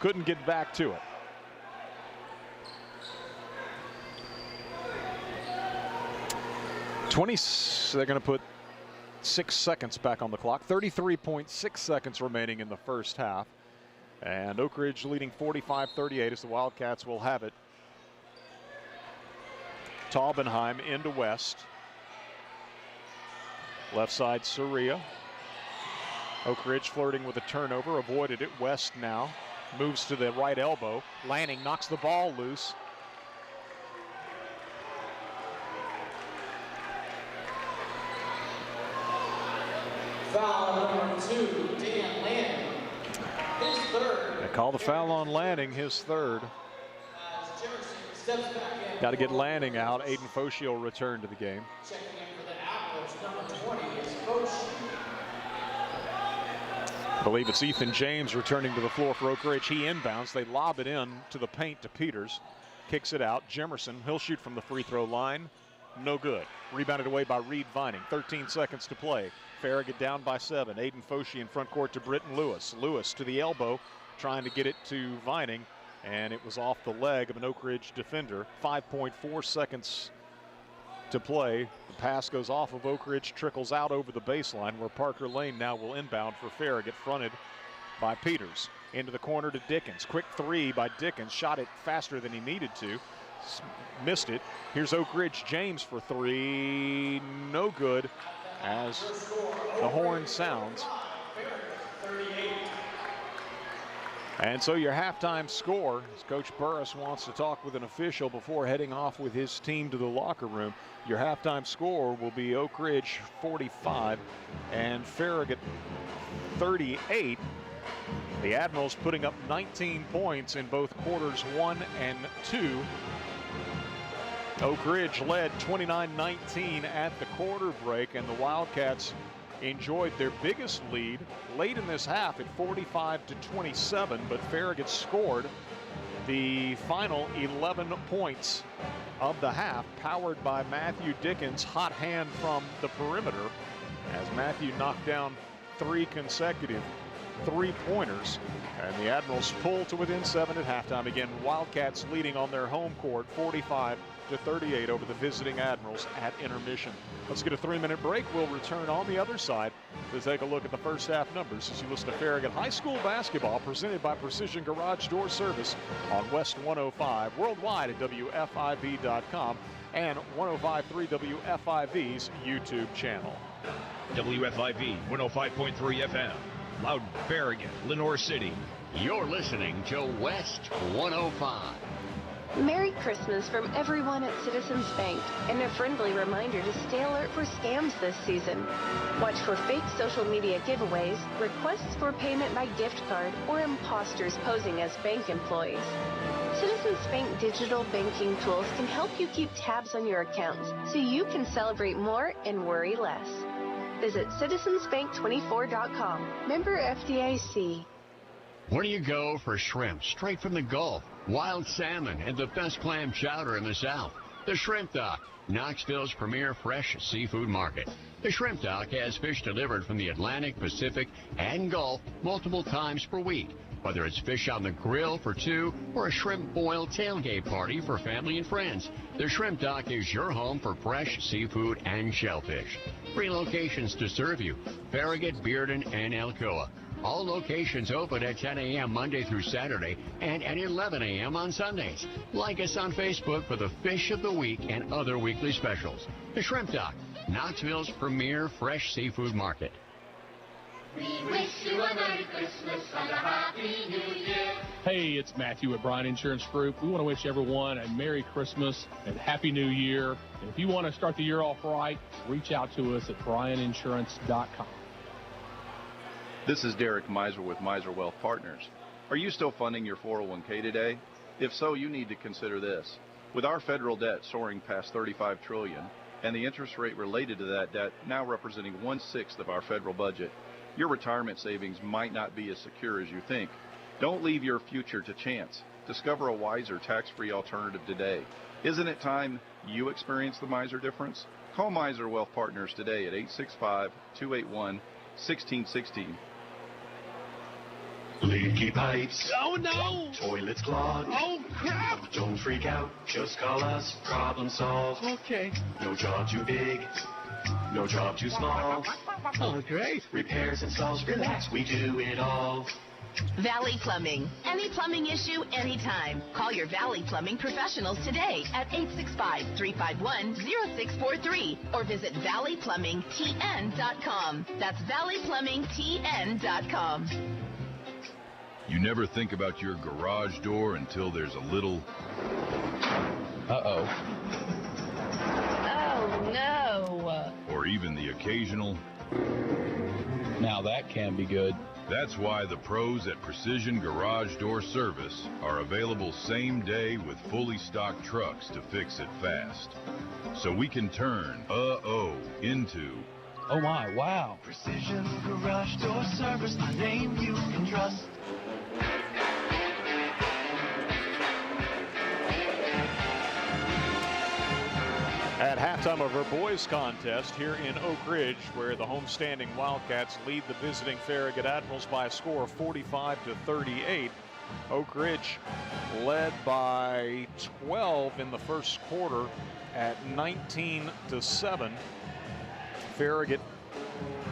E: couldn't get back to it. They're going to put 6 seconds back on the clock. 33.6 seconds remaining in the first half. And Oak Ridge leading 45-38 as the Wildcats will have it. Taubenheim into West. Left side, Soria. Oak Ridge flirting with a turnover, avoided it. West now moves to the right elbow. Lanning knocks the ball loose.
B: Foul number 2, Dan Lanning. His third.
E: They call the foul on Lanning, his third. Got to get Lanning out. Aiden Foshi will return to the game.
B: Checking in for the Apples, number 20 is Foshi.
E: I believe it's Ethan James returning to the floor for Oak Ridge. He inbounds. They lob it in to the paint to Peters. Kicks it out. Jemerson, he'll shoot from the free throw line. No good. Rebounded away by Reed Vining. 13 seconds to play. Farragut down by 7. Aiden Foshi in front court to Britton Lewis. Lewis to the elbow, trying to get it to Vining. And it was off the leg of an Oak Ridge defender. 5.4 seconds to play. The pass goes off of Oak Ridge, trickles out over the baseline where Parker Lane now will inbound for Farragut, fronted by Peters. Into the corner to Dickens. Quick three by Dickens. Shot it faster than he needed to. Missed it. Here's Oak Ridge. James for three. No good as the horn sounds. And so your halftime score, as Coach Burris wants to talk with an official before heading off with his team to the locker room, your halftime score will be Oak Ridge 45 and Farragut 38. The Admirals putting up 19 points in both quarters 1 and 2. Oak Ridge led 29-19 at the quarter break, and the Wildcats enjoyed their biggest lead late in this half at 45-27, but Farragut scored the final 11 points of the half, powered by Matthew Dickens' hot hand from the perimeter, as Matthew knocked down 3 consecutive three-pointers, and the Admirals pull to within 7 at halftime. Again, Wildcats leading on their home court 45-38 over the visiting Admirals at intermission. Let's get a 3-minute break. We'll return on the other side to take a look at the first half numbers as you listen to Farragut High School basketball presented by Precision Garage Door Service on West 105, worldwide at WFIV.com and 105.3 WFIV's YouTube channel.
N: WFIV 105.3 FM. Loudon, Farragut, Lenore City.
L: You're listening to West 105.
O: Merry Christmas from everyone at Citizens Bank, and a friendly reminder to stay alert for scams this season. Watch for fake social media giveaways, requests for payment by gift card, or imposters posing as bank employees. Citizens Bank digital banking tools can help you keep tabs on your accounts so you can celebrate more and worry less. Visit citizensbank24.com. Member FDIC.
L: Where do you go for shrimp straight from the Gulf, wild salmon, and the best clam chowder in the South? The Shrimp Dock, Knoxville's premier fresh seafood market. The Shrimp Dock has fish delivered from the Atlantic, Pacific, and Gulf multiple times per week. Whether it's fish on the grill for two or a shrimp boil tailgate party for family and friends, the Shrimp Dock is your home for fresh seafood and shellfish. 3 locations to serve you: Farragut, Bearden, and Alcoa. All locations open at 10 a.m. Monday through Saturday and at 11 a.m. on Sundays. Like us on Facebook for the Fish of the Week and other weekly specials. The Shrimp Dock, Knoxville's premier fresh seafood market.
M: We wish you a Merry Christmas and a Happy New Year.
P: Hey, it's Matthew at Bryan Insurance Group. We want to wish everyone a Merry Christmas and Happy New Year. And if you want to start the year off right, reach out to us at bryaninsurance.com.
Q: This is Derek Miser with Miser Wealth Partners. Are you still funding your 401k today? If so, you need to consider this. With our federal debt soaring past $35 trillion and the interest rate related to that debt now representing 1/6 of our federal budget, your retirement savings might not be as secure as you think. Don't leave your future to chance. Discover a wiser tax-free alternative today. Isn't it time you experience the Miser difference? Call Miser Wealth Partners today at 865-281-1616.
G: Leaky pipes.
B: Oh no!
G: Toilets clogged.
B: Oh crap!
G: Don't freak out. Just call us. Problem solved.
B: Okay.
G: No job too big. No job too small.
B: Oh, great.
G: Repairs, installs, relax. We do it all.
H: Valley Plumbing. Any plumbing issue, anytime. Call your Valley Plumbing professionals today at 865-351-0643 or visit valleyplumbingtn.com. That's valleyplumbingtn.com.
A: You never think about your garage door until there's a little...
B: Uh-oh.
C: Oh, no.
A: Or even the occasional...
B: Now that can be good.
A: That's why the pros at Precision Garage Door Service are available same day with fully stocked trucks to fix it fast. So we can turn into...
B: Oh my, wow.
D: Precision Garage Door Service, a name you can trust.
E: At halftime of our boys contest here in Oak Ridge, where the homestanding Wildcats lead the visiting Farragut Admirals by a score of 45-38. Oak Ridge led by 12 in the first quarter at 19-7. Farragut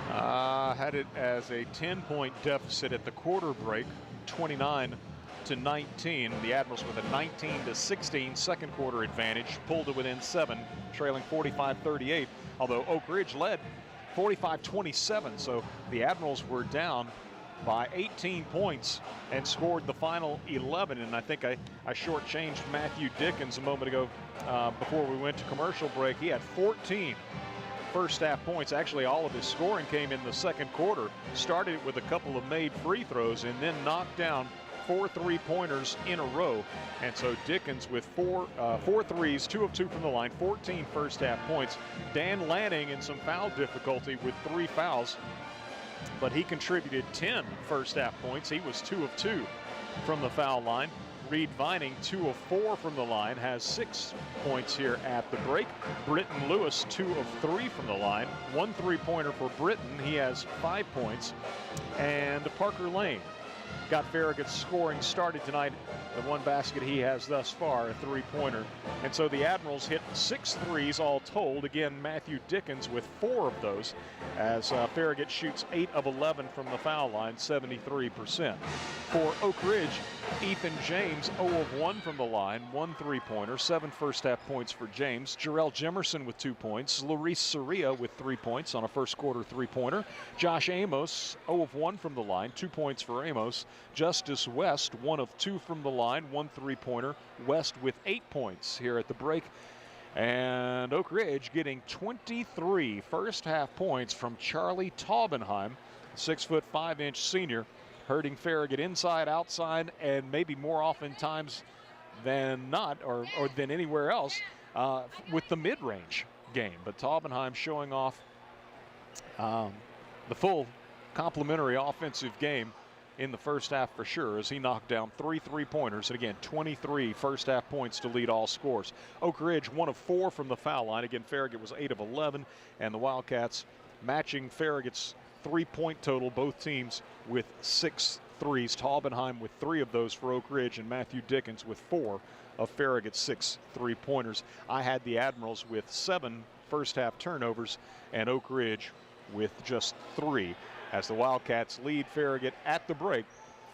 E: had it as a 10-point deficit at the quarter break, 29-19. The Admirals with a 19-16 second quarter advantage, pulled to within 7, trailing 45-38, although Oak Ridge led 45-27, so the Admirals were down by 18 points and scored the final 11. And I think I shortchanged Matthew Dickens a moment ago before we went to commercial break. He had 14 first half points. Actually, all of his scoring came in the second quarter. Started with a couple of made free throws and then knocked down 4 3-pointers in a row. And so Dickens with four threes, 2 of 2 from the line, 14 first half points. Dan Lanning in some foul difficulty with 3 fouls, but he contributed 10 first half points. He was 2 of 2 from the foul line. Reed Vining, 2 of 4 from the line, has 6 points here at the break. Britton Lewis, 2 of 3 from the line. 1 3-pointer for Britton. He has 5 points. And Parker Lane got Farragut scoring started tonight. The 1 basket he has thus far, a 3-pointer. And so the Admirals hit 6 threes all told. Again, Matthew Dickens with 4 of those, as Farragut shoots 8 of 11 from the foul line, 73%. For Oak Ridge, Ethan James 0 of 1 from the line, 1 3-pointer, 7 first half points for James. Jarrell Jemerson with 2 points. Larice Soria with 3 points on a first quarter 3-pointer. Josh Amos 0 of 1 from the line, 2 points for Amos. Justice. Justice West, 1 of 2 from the line, 1 3-pointer. West with 8 points here at the break. And Oak Ridge getting 23 first-half points from Charlie Taubenheim, 6'5" senior, hurting Farragut inside, outside, and maybe more oftentimes than not, or than anywhere else, with the mid-range game. But Taubenheim showing off the full complementary offensive game in the first half for sure, as he knocked down 3 3-pointers, and again 23 first half points to lead all scores. Oak Ridge 1 of 4 from the foul line. Again, Farragut was 8 of 11, and the Wildcats matching Farragut's 3-point total, both teams with 6 threes. Taubenheim with 3 of those for Oak Ridge, and Matthew Dickens with 4 of Farragut's 6 3-pointers. I had the Admirals with 7 first half turnovers, and Oak Ridge with just 3, as the Wildcats lead Farragut at the break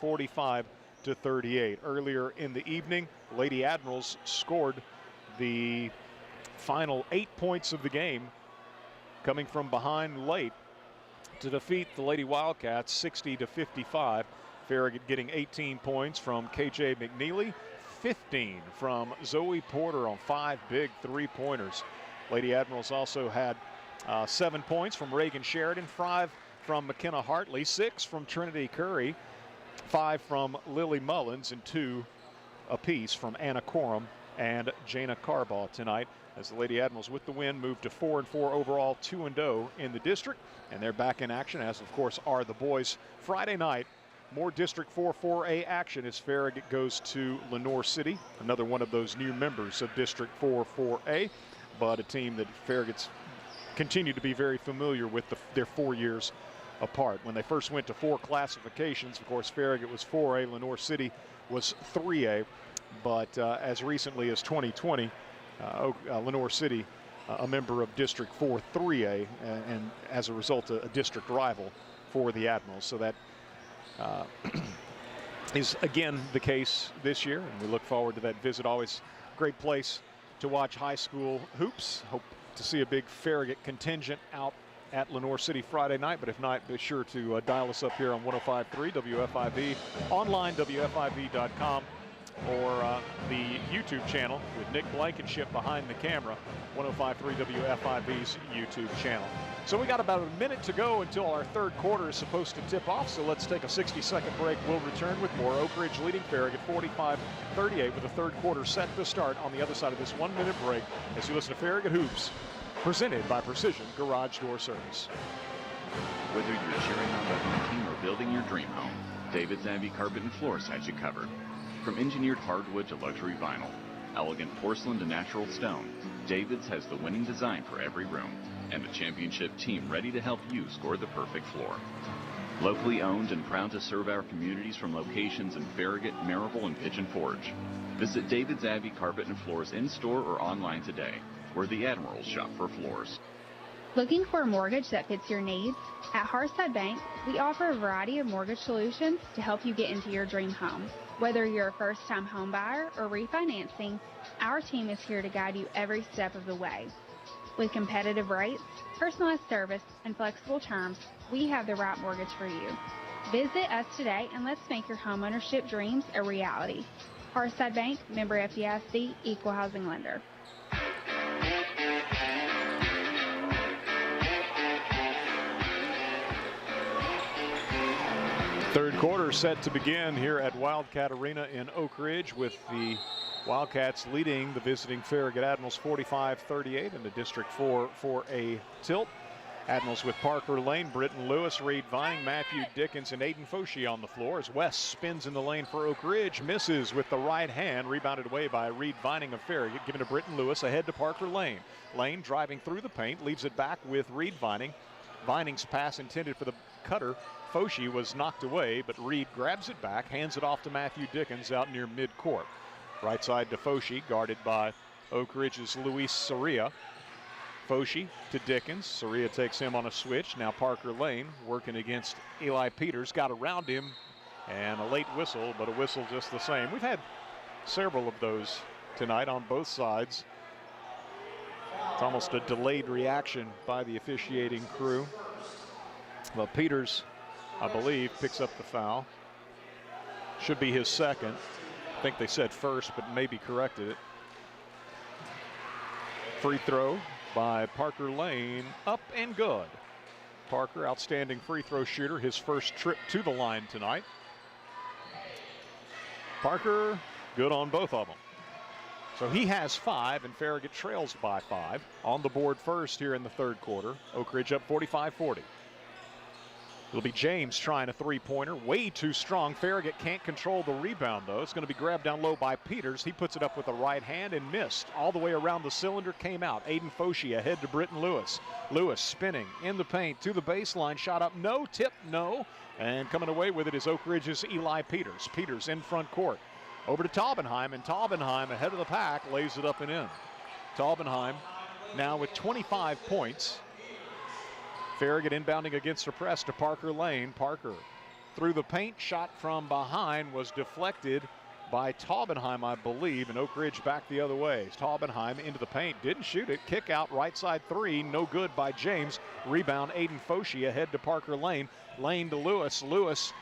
E: 45-38. Earlier in the evening, Lady Admirals scored the final 8 points of the game, coming from behind late to defeat the Lady Wildcats 60-55. Farragut getting 18 points from KJ McNeely, 15 from Zoe Porter on 5 big 3-pointers. Lady Admirals also had 7 points from Reagan Sheridan, 5 from McKenna Hartley, 6 from Trinity Curry, 5 from Lily Mullins, and 2 apiece from Anna Corum and Jana Carbaugh tonight, as the Lady Admirals with the win moved to 4-4 overall, 2-0 in the district, and they're back in action, as of course are the boys. Friday night, more District 4 4A action as Farragut goes to Lenoir City, another one of those new members of District 4 4A, but a team that Farragut's continued to be very familiar with their 4 years apart. When they first went to 4 classifications, of course, Farragut was 4A, Lenoir City was 3A, but as recently as 2020, Lenoir City, a member of District 4 3A, and as a result, a district rival for the Admirals. So that is again the case this year, and we look forward to that visit. Always a great place to watch high school hoops. Hope to see a big Farragut contingent out at Lenoir City Friday night, but if not, be sure to dial us up here on 105.3 WFIV, online WFIV.com, or the YouTube channel with Nick Blankenship behind the camera, 105.3 WFIV's YouTube channel. So we got about a minute to go until our third quarter is supposed to tip off, so let's take a 60-second break. We'll return with more. Oak Ridge leading Farragut 45-38 with the third quarter set to start on the other side of this 1-minute break as you listen to Farragut Hoops, presented by Precision Garage Door Service.
I: Whether you're cheering on the home team or building your dream home, David's Abbey Carpet and Floors has you covered. From engineered hardwood to luxury vinyl, elegant porcelain to natural stone, David's has the winning design for every room, and a championship team ready to help you score the perfect floor. Locally owned and proud to serve our communities from locations in Farragut, Marable, and Pigeon Forge. Visit David's Abbey Carpet and Floors in-store or online today, where the Admirals shop for floors.
R: Looking for a mortgage that fits your needs? At Hearthside Bank, we offer a variety of mortgage solutions to help you get into your dream home. Whether you're a first-time home buyer or refinancing, our team is here to guide you every step of the way. With competitive rates, personalized service, and flexible terms, we have the right mortgage for you. Visit us today and let's make your homeownership dreams a reality. Hearthside Bank, member FDIC, equal housing lender.
E: Third quarter set to begin here at Wildcat Arena in Oak Ridge, with the Wildcats leading the visiting Farragut Admirals 45-38 in the District 4 4A tilt. Admirals with Parker Lane, Britton Lewis, Reed Vining, Matthew Dickens, and Aiden Foshee on the floor as West spins in the lane for Oak Ridge, misses with the right hand, rebounded away by Reed Vining of Farragut, given to Britton Lewis, ahead to Parker Lane. Lane driving through the paint, leaves it back with Reed Vining. Vining's pass intended for the cutter. Foshee was knocked away, but Reed grabs it back, hands it off to Matthew Dickens out near midcourt. Right side to Foshee, guarded by Oak Ridge's Luis Soria. Foshee to Dickens. Soria takes him on a switch. Now Parker Lane working against Eli Peters. Got around him, and a late whistle, but a whistle just the same. We've had several of those tonight on both sides. It's almost a delayed reaction by the officiating crew. Well, Peters, I believe, picks up the foul. Should be his second. I think they said first, but maybe corrected it. Free throw by Parker Lane, up and good. Parker, outstanding free throw shooter, his first trip to the line tonight. Parker, good on both of them. So he has 5, and Farragut trails by 5. On the board first here in the third quarter. Oak Ridge up 45-40. It'll be James trying a three-pointer. Way too strong. Farragut can't control the rebound, though. It's going to be grabbed down low by Peters. He puts it up with the right hand and missed. All the way around the cylinder, came out. Aiden Foshee ahead to Britton Lewis. Lewis spinning in the paint to the baseline. Shot up, no. Tip, no. And coming away with it is Oak Ridge's Eli Peters. Peters in front court. Over to Taubenheim, and Taubenheim ahead of the pack lays it up and in. Taubenheim now with 25 points. Farragut inbounding against the press to Parker Lane. Parker through the paint, shot from behind was deflected by Taubenheim, I believe, and Oak Ridge back the other way. Taubenheim into the paint, didn't shoot it. Kick out right side three, no good by James. Rebound Aiden Foshee ahead to Parker Lane. Lane to Lewis. Lewis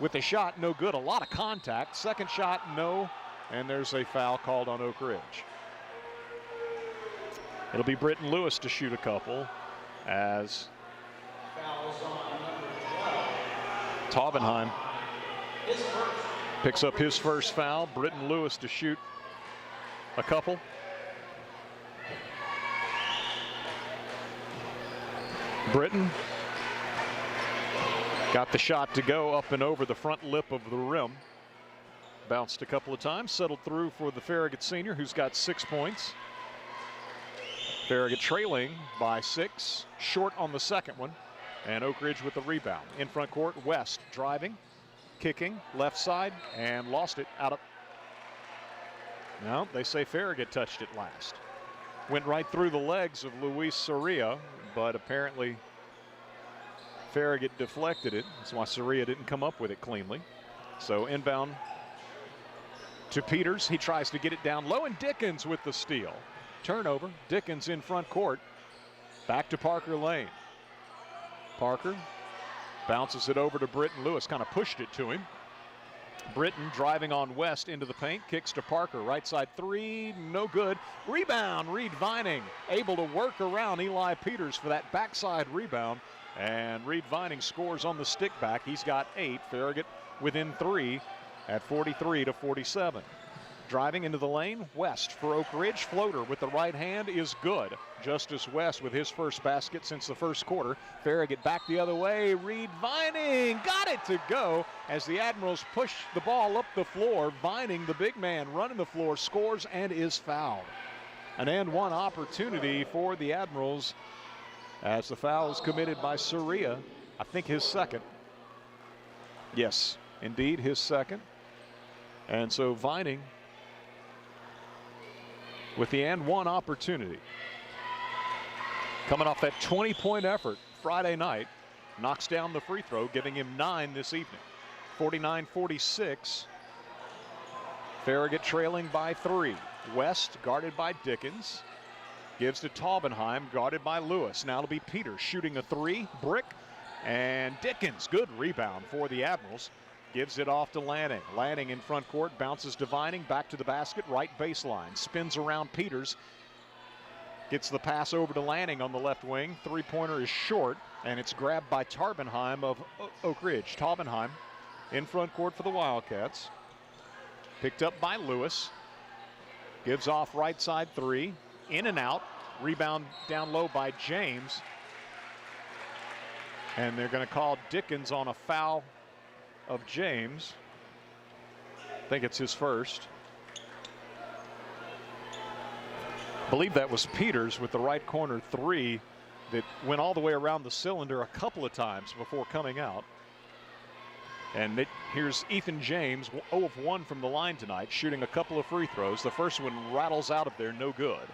E: with the shot, no good. A lot of contact. Second shot, no. And there's a foul called on Oak Ridge. It'll be Britton Lewis to shoot a couple as Taubenheim picks up his first foul. Britton Lewis to shoot a couple. Britton got the shot to go up and over the front lip of the rim. Bounced a couple of times, settled through for the Farragut senior, who's got 6 points. Farragut trailing by 6, short on the second one, and Oak Ridge with the rebound. In front court, West driving, kicking, left side, and lost it out of. No, they say Farragut touched it last. Went right through the legs of Luis Soria, but apparently Farragut deflected it. That's why Soria didn't come up with it cleanly. So inbound to Peters. He tries to get it down low, and Dickens with the steal. Turnover. Dickens in front court. Back to Parker Lane. Parker bounces it over to Britton Lewis. Kind of pushed it to him. Britton driving on West into the paint. Kicks to Parker. Right side three. No good. Rebound. Reed Vining able to work around Eli Peters for that backside rebound. And Reed Vining scores on the stick back. He's got 8. Farragut within 3 at 43-47. Driving into the lane, West for Oak Ridge. Floater with the right hand is good. Justice West with his first basket since the first quarter. Farragut back the other way. Reed Vining got it to go as the Admirals push the ball up the floor. Vining, the big man, running the floor, scores and is fouled. An and one opportunity for the Admirals as the foul is committed by Soria. I think his second. Yes, indeed, his second. And so Vining with the and one opportunity. Coming off that 20-point effort Friday night, knocks down the free throw, giving him 9 this evening. 49-46. Farragut trailing by 3. West guarded by Dickens. Gives to Taubenheim, guarded by Lewis. Now it'll be Peters shooting a 3. Brick. And Dickens, good rebound for the Admirals. Gives it off to Lanning. Lanning in front court, bounces to Vining, back to the basket, right baseline. Spins around Peters. Gets the pass over to Lanning on the left wing. Three-pointer is short, and it's grabbed by Taubenheim of Oak Ridge. Taubenheim in front court for the Wildcats. Picked up by Lewis. Gives off right side 3. In and out. Rebound down low by James. And they're going to call Dickens on a foul of James. I think it's his first. I believe that was Peters with the right corner 3 that went all the way around the cylinder a couple of times before coming out. And here's Ethan James, 0 of 1 from the line tonight, shooting a couple of free throws. The first one rattles out of there, no good.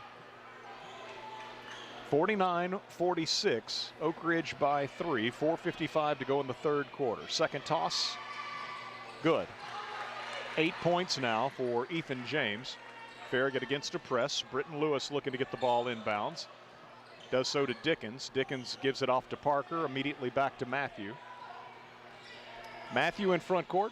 E: 49-46, Oak Ridge by 3, 4:55 to go in the third quarter. Second toss, good. 8 points now for Ethan James. Farragut against a press. Britton Lewis looking to get the ball inbounds. Does so to Dickens. Dickens gives it off to Parker, immediately back to Matthew. Matthew in front court.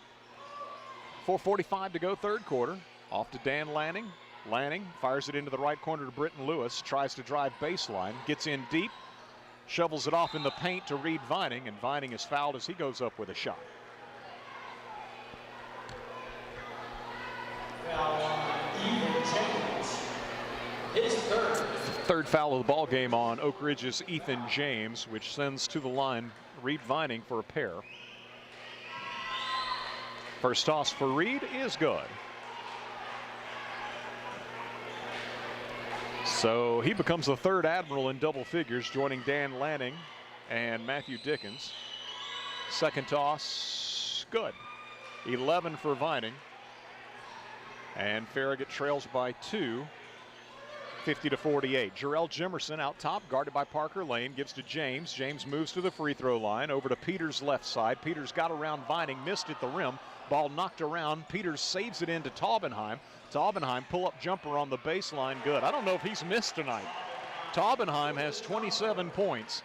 E: 4:45 to go, third quarter. Off to Dan Lanning. Lanning fires it into the right corner to Britton Lewis. Tries to drive baseline. Gets in deep. Shovels it off in the paint to Reed Vining. And Vining is fouled as he goes up with a shot.
B: His third.
E: Third foul of the ball game on Oak Ridge's Ethan James, which sends to the line Reed Vining for a pair. First toss for Reed is good. So he becomes the third Admiral in double figures, joining Dan Lanning and Matthew Dickens. Second toss, good. 11 for Vining. And Farragut trails by 2. 50-48. Jarrell Jimerson out top, guarded by Parker Lane, gives to James. James moves to the free throw line, over to Peters left side. Peters got around Vining, missed at the rim. Ball knocked around. Peters saves it into Taubenheim. Taubenheim pull-up jumper on the baseline, good. I don't know if he's missed tonight. Taubenheim has 27 points,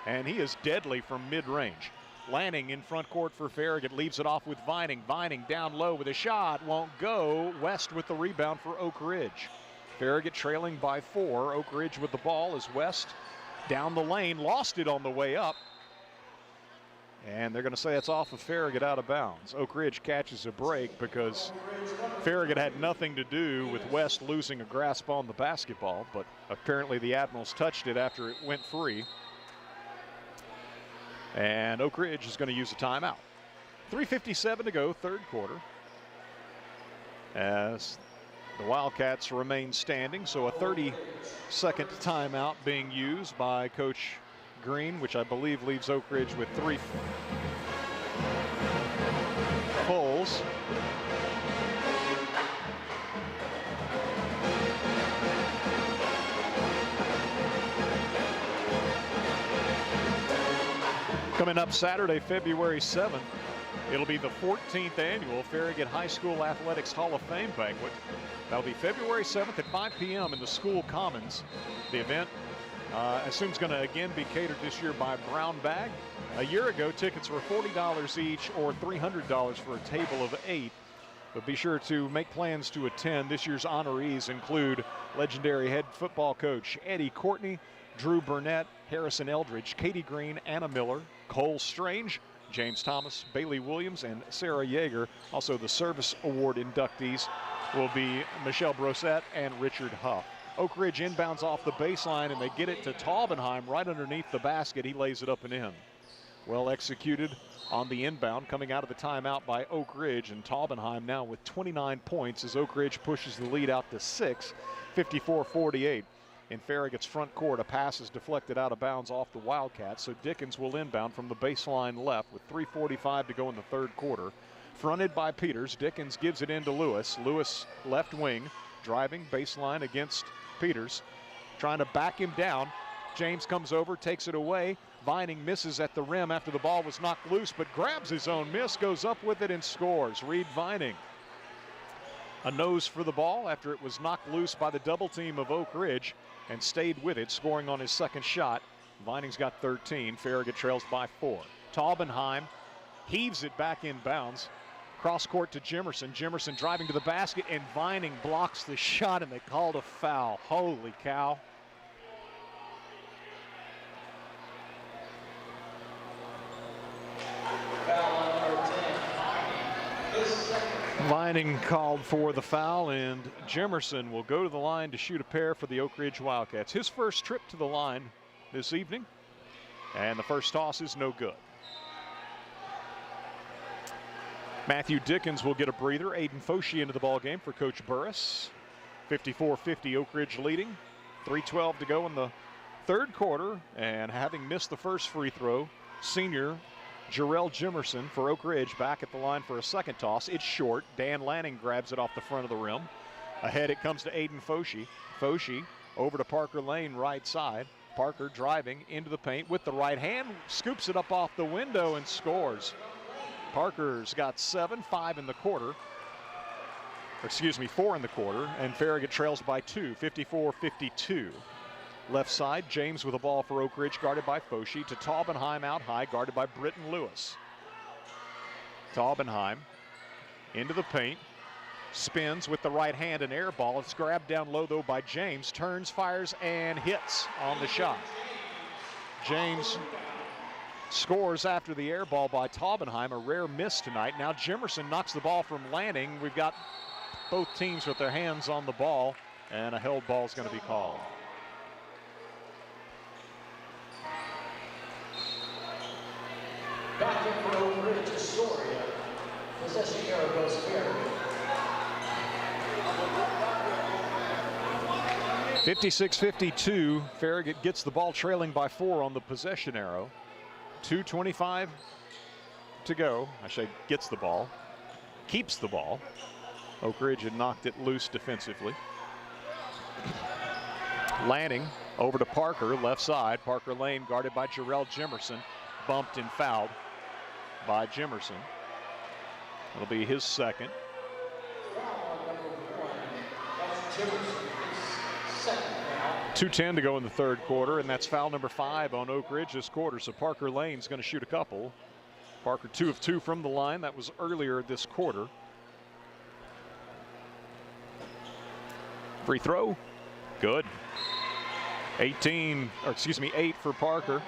E: and he is deadly from mid-range. Lanning in front court for Farragut, leaves it off with Vining. Vining down low with a shot, won't go. West with the rebound for Oak Ridge. Farragut trailing by 4. Oak Ridge with the ball as West down the lane, lost it on the way up. And they're going to say it's off of Farragut, out of bounds. Oak Ridge catches a break because Farragut had nothing to do with West losing a grasp on the basketball, but apparently the Admirals touched it after it went free. And Oak Ridge is going to use a timeout. 3:57 to go, third quarter. As the Wildcats remain standing, so a 30-second timeout being used by Coach Green, which I believe leaves Oak Ridge with 3 fulls. Coming up Saturday, February 7th, it'll be the 14th annual Farragut High School Athletics Hall of Fame banquet. That'll be February 7th at 5 p.m. in the school commons. The event, I assume, is going to again be catered this year by Brown Bag. A year ago, tickets were $40 each or $300 for a table of 8. But be sure to make plans to attend. This year's honorees include legendary head football coach Eddie Courtney, Drew Burnett, Harrison Eldridge, Katie Green, Anna Miller, Cole Strange, James Thomas, Bailey Williams, and Sarah Yeager. Also, the Service Award inductees will be Michelle Brossette and Richard Huff. Oak Ridge inbounds off the baseline, and they get it to Taubenheim right underneath the basket. He lays it up and in. Well executed on the inbound, coming out of the timeout by Oak Ridge, and Taubenheim now with 29 points as Oak Ridge pushes the lead out to 6, 54-48. In Farragut's front court, a pass is deflected out of bounds off the Wildcats, so Dickens will inbound from the baseline left with 3:45 to go in the third quarter. Fronted by Peters, Dickens gives it into Lewis. Lewis left wing, driving baseline against Peters, trying to back him down. James comes over, takes it away. Vining misses at the rim after the ball was knocked loose, but grabs his own miss, goes up with it and scores. Reed Vining. A nose for the ball after it was knocked loose by the double team of Oak Ridge and stayed with it, scoring on his second shot. Vining's got 13. Farragut trails by 4. Taubenheim heaves it back in bounds. Cross court to Jimerson. Jimerson driving to the basket, and Vining blocks the shot, and they called a foul. Holy cow. Vining called for the foul, and Jimerson will go to the line to shoot a pair for the Oak Ridge Wildcats. His first trip to the line this evening, and the first toss is no good. Matthew Dickens will get a breather. Aiden Foshee into the ball game for Coach Burris. 54-50, Oak Ridge leading. 3:12 to go in the third quarter, and having missed the first free throw, senior Jarrell Jimerson for Oak Ridge back at the line for a second toss. It's short. Dan Lanning grabs it off the front of the rim. Ahead it comes to Aiden Foshee. Foshee over to Parker Lane, right side. Parker driving into the paint with the right hand, scoops it up off the window and scores. Parker's got 7, 5 in the quarter. Excuse me, 4 in the quarter, and Farragut trails by 2, 54-52. Left side, James with the ball for Oak Ridge, guarded by Foshee, to Taubenheim out high, guarded by Britton Lewis. Taubenheim into the paint. Spins with the right hand, an air ball. It's grabbed down low, though, by James. Turns, fires, and hits on the shot. James scores after the air ball by Taubenheim, a rare miss tonight. Now Jimerson knocks the ball from Lanning. We've got both teams with their hands on the ball, and a held ball is going to be called.
B: Back in for Oak Ridge, Astoria. Possession arrow goes Farragut.
E: 56-52, Farragut gets the ball trailing by 4 on the possession arrow. 2:25 to go. I say gets the ball, keeps the ball. Oak Ridge had knocked it loose defensively. Lanning over to Parker, left side. Parker Lane guarded by Jarrell Jimerson. Bumped and fouled by Jimerson. It'll be his second. 2:10 to go in the third quarter, and that's foul number 5 on Oak Ridge this quarter. So Parker Lane's going to shoot a couple. Parker 2 of 2 from the line. That was earlier this quarter. Free throw, good. 8 for Parker.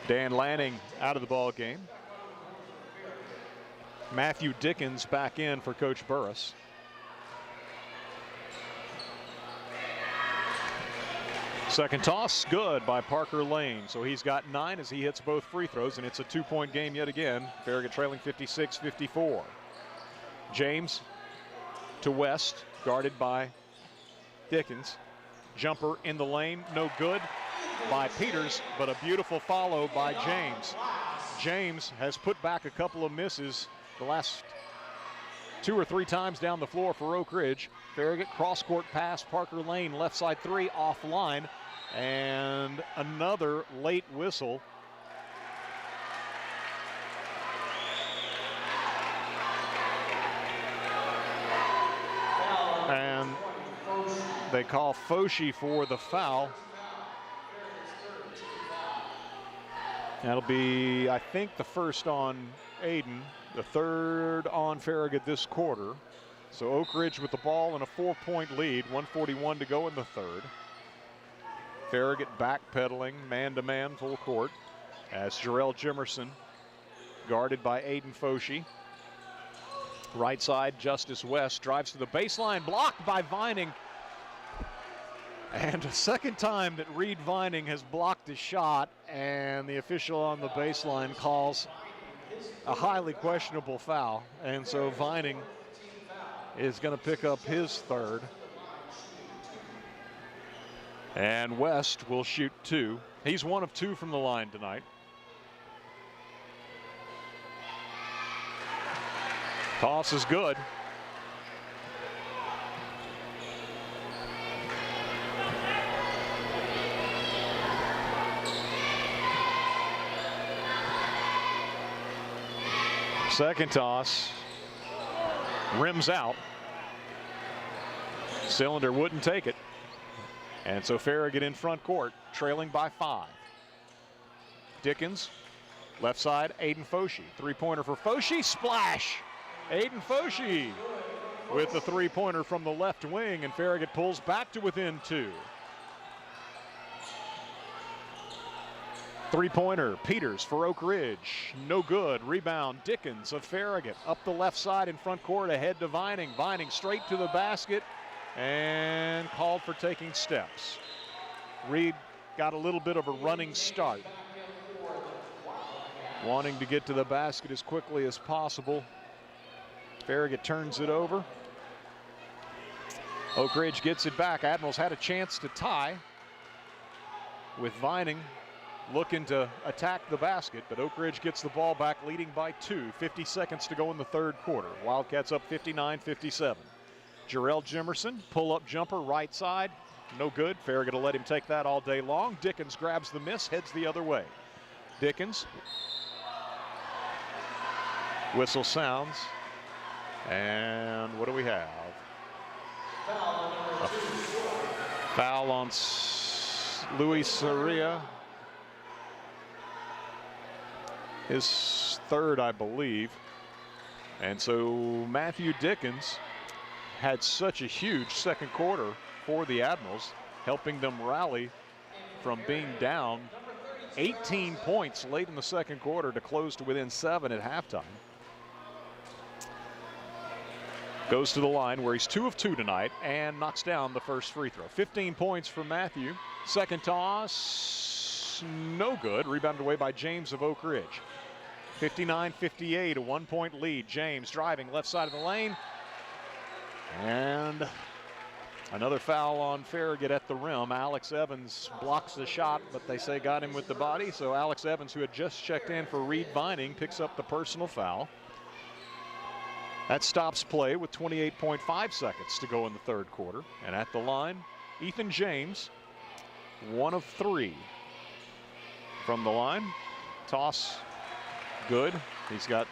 E: Dan Lanning out of the ball game. Matthew Dickens back in for Coach Burris. Second toss, good by Parker Lane. So he's got 9 as he hits both free throws, and it's a 2-point game yet again. Farragut trailing 56-54. James to West, guarded by Dickens. Jumper in the lane, no good by Peters, but a beautiful follow by James. James has put back a couple of misses the last 2 or 3 times down the floor for Oak Ridge. Farragut cross-court pass, Parker Lane, left side 3, offline, and another late whistle. And they call Foshi for the foul. That'll be, I think, the first on Aiden, the third on Farragut this quarter. So Oak Ridge with the ball and a 4-point lead, 1:41 to go in the third. Farragut backpedaling, man-to-man, full court, as Jarrell Jimerson, guarded by Aiden Foshi. Right side, Justice West drives to the baseline, blocked by Vining. And a second time that Reed Vining has blocked a shot, and the official on the baseline calls a highly questionable foul. And so Vining is going to pick up his third. And West will shoot 2. He's 1 of 2 from the line tonight. Toss is good. Second toss, rims out. Cylinder wouldn't take it. And so Farragut in front court, trailing by 5. Dickens, left side, Aiden Foshi. 3-pointer for Foshi, splash! Aiden Foshi with the 3-pointer from the left wing, and Farragut pulls back to within 2. 3-pointer, Peters for Oak Ridge, no good. Rebound, Dickens of Farragut, up the left side in front court, ahead to Vining. Vining straight to the basket and called for taking steps. Reed got a little bit of a running start, wanting to get to the basket as quickly as possible. Farragut turns it over. Oak Ridge gets it back. Admirals had a chance to tie with Vining looking to attack the basket, but Oak Ridge gets the ball back, leading by 2. 50 seconds to go in the third quarter. Wildcats up 59-57. Jarrell Jimerson, pull-up jumper, right side, no good. Farragut will let him take that all day long. Dickens grabs the miss, heads the other way. Dickens. Whistle sounds. And what do we have? A foul on Luis Soria. His third, I believe. And so Matthew Dickens had such a huge second quarter for the Admirals, helping them rally from being down 18 points late in the second quarter to close to within 7 at halftime. Goes to the line where he's 2 of 2 tonight and knocks down the first free throw. 15 points for Matthew. Second toss, no good. Rebounded away by James of Oak Ridge. 59-58, a 1-point lead. James driving left side of the lane. And another foul on Farragut at the rim. Alex Evans blocks the shot, but they say got him with the body. So Alex Evans, who had just checked in for Reed Vining, picks up the personal foul. That stops play with 28.5 seconds to go in the third quarter. And at the line, Ethan James, 1 of 3 from the line. Toss, good. He's got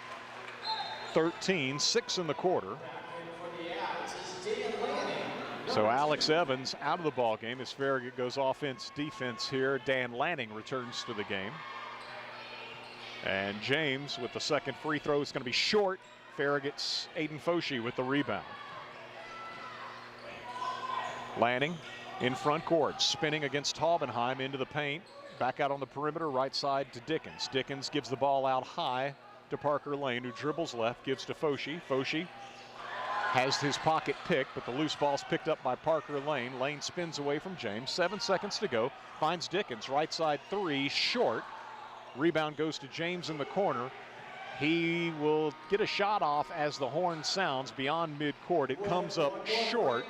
E: 13, 6 in the quarter. So Alex Evans out of the ball game as Farragut goes offense, defense here. Dan Lanning returns to the game. And James with the second free throw is going to be short. Farragut's Aiden Foshee with the rebound. Lanning in front court, spinning against Taubenheim into the paint. Back out on the perimeter, right side to Dickens. Dickens gives the ball out high to Parker Lane, who dribbles left, gives to Foshee. Foshee has his pocket picked, but the loose ball's picked up by Parker Lane. Lane spins away from James. 7 seconds to go. Finds Dickens, right side 3, short. Rebound goes to James in the corner. He will get a shot off as the horn sounds beyond midcourt. It comes up short.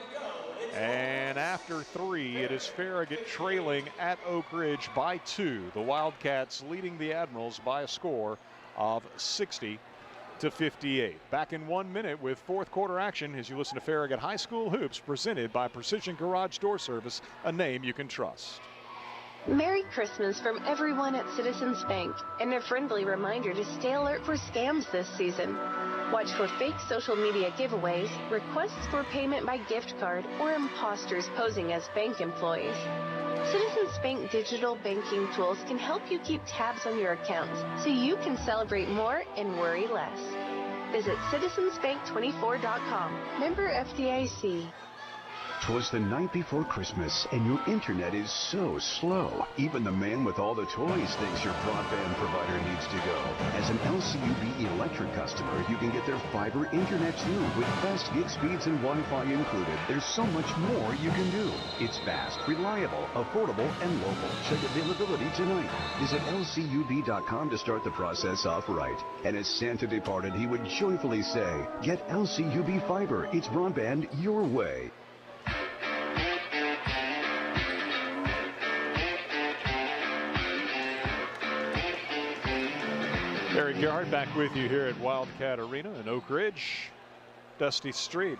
E: And after 3, it is Farragut trailing at Oak Ridge by 2. The Wildcats leading the Admirals by a score of 60-58. Back in 1 minute with fourth quarter action as you listen to Farragut High School Hoops, presented by Precision Garage Door Service, a name you can trust.
O: Merry Christmas from everyone at Citizens Bank, and a friendly reminder to stay alert for scams this season. Watch for fake social media giveaways, requests for payment by gift card, or imposters posing as bank employees. Citizens Bank digital banking tools can help you keep tabs on your accounts so you can celebrate more and worry less. Visit citizensbank24.com. Member FDIC.
S: 'Twas the night before Christmas, and your internet is so slow. Even the man with all the toys thinks your broadband provider needs to go. As an LCUB Electric customer, you can get their fiber internet too, with fast gig speeds and Wi-Fi included. There's so much more you can do. It's fast, reliable, affordable, and local. Check availability tonight. Visit LCUB.com to start the process off right. And as Santa departed, he would joyfully say, get LCUB Fiber. It's broadband your way.
E: Barry Gerhardt back with you here at Wildcat Arena in Oak Ridge. Dusty Street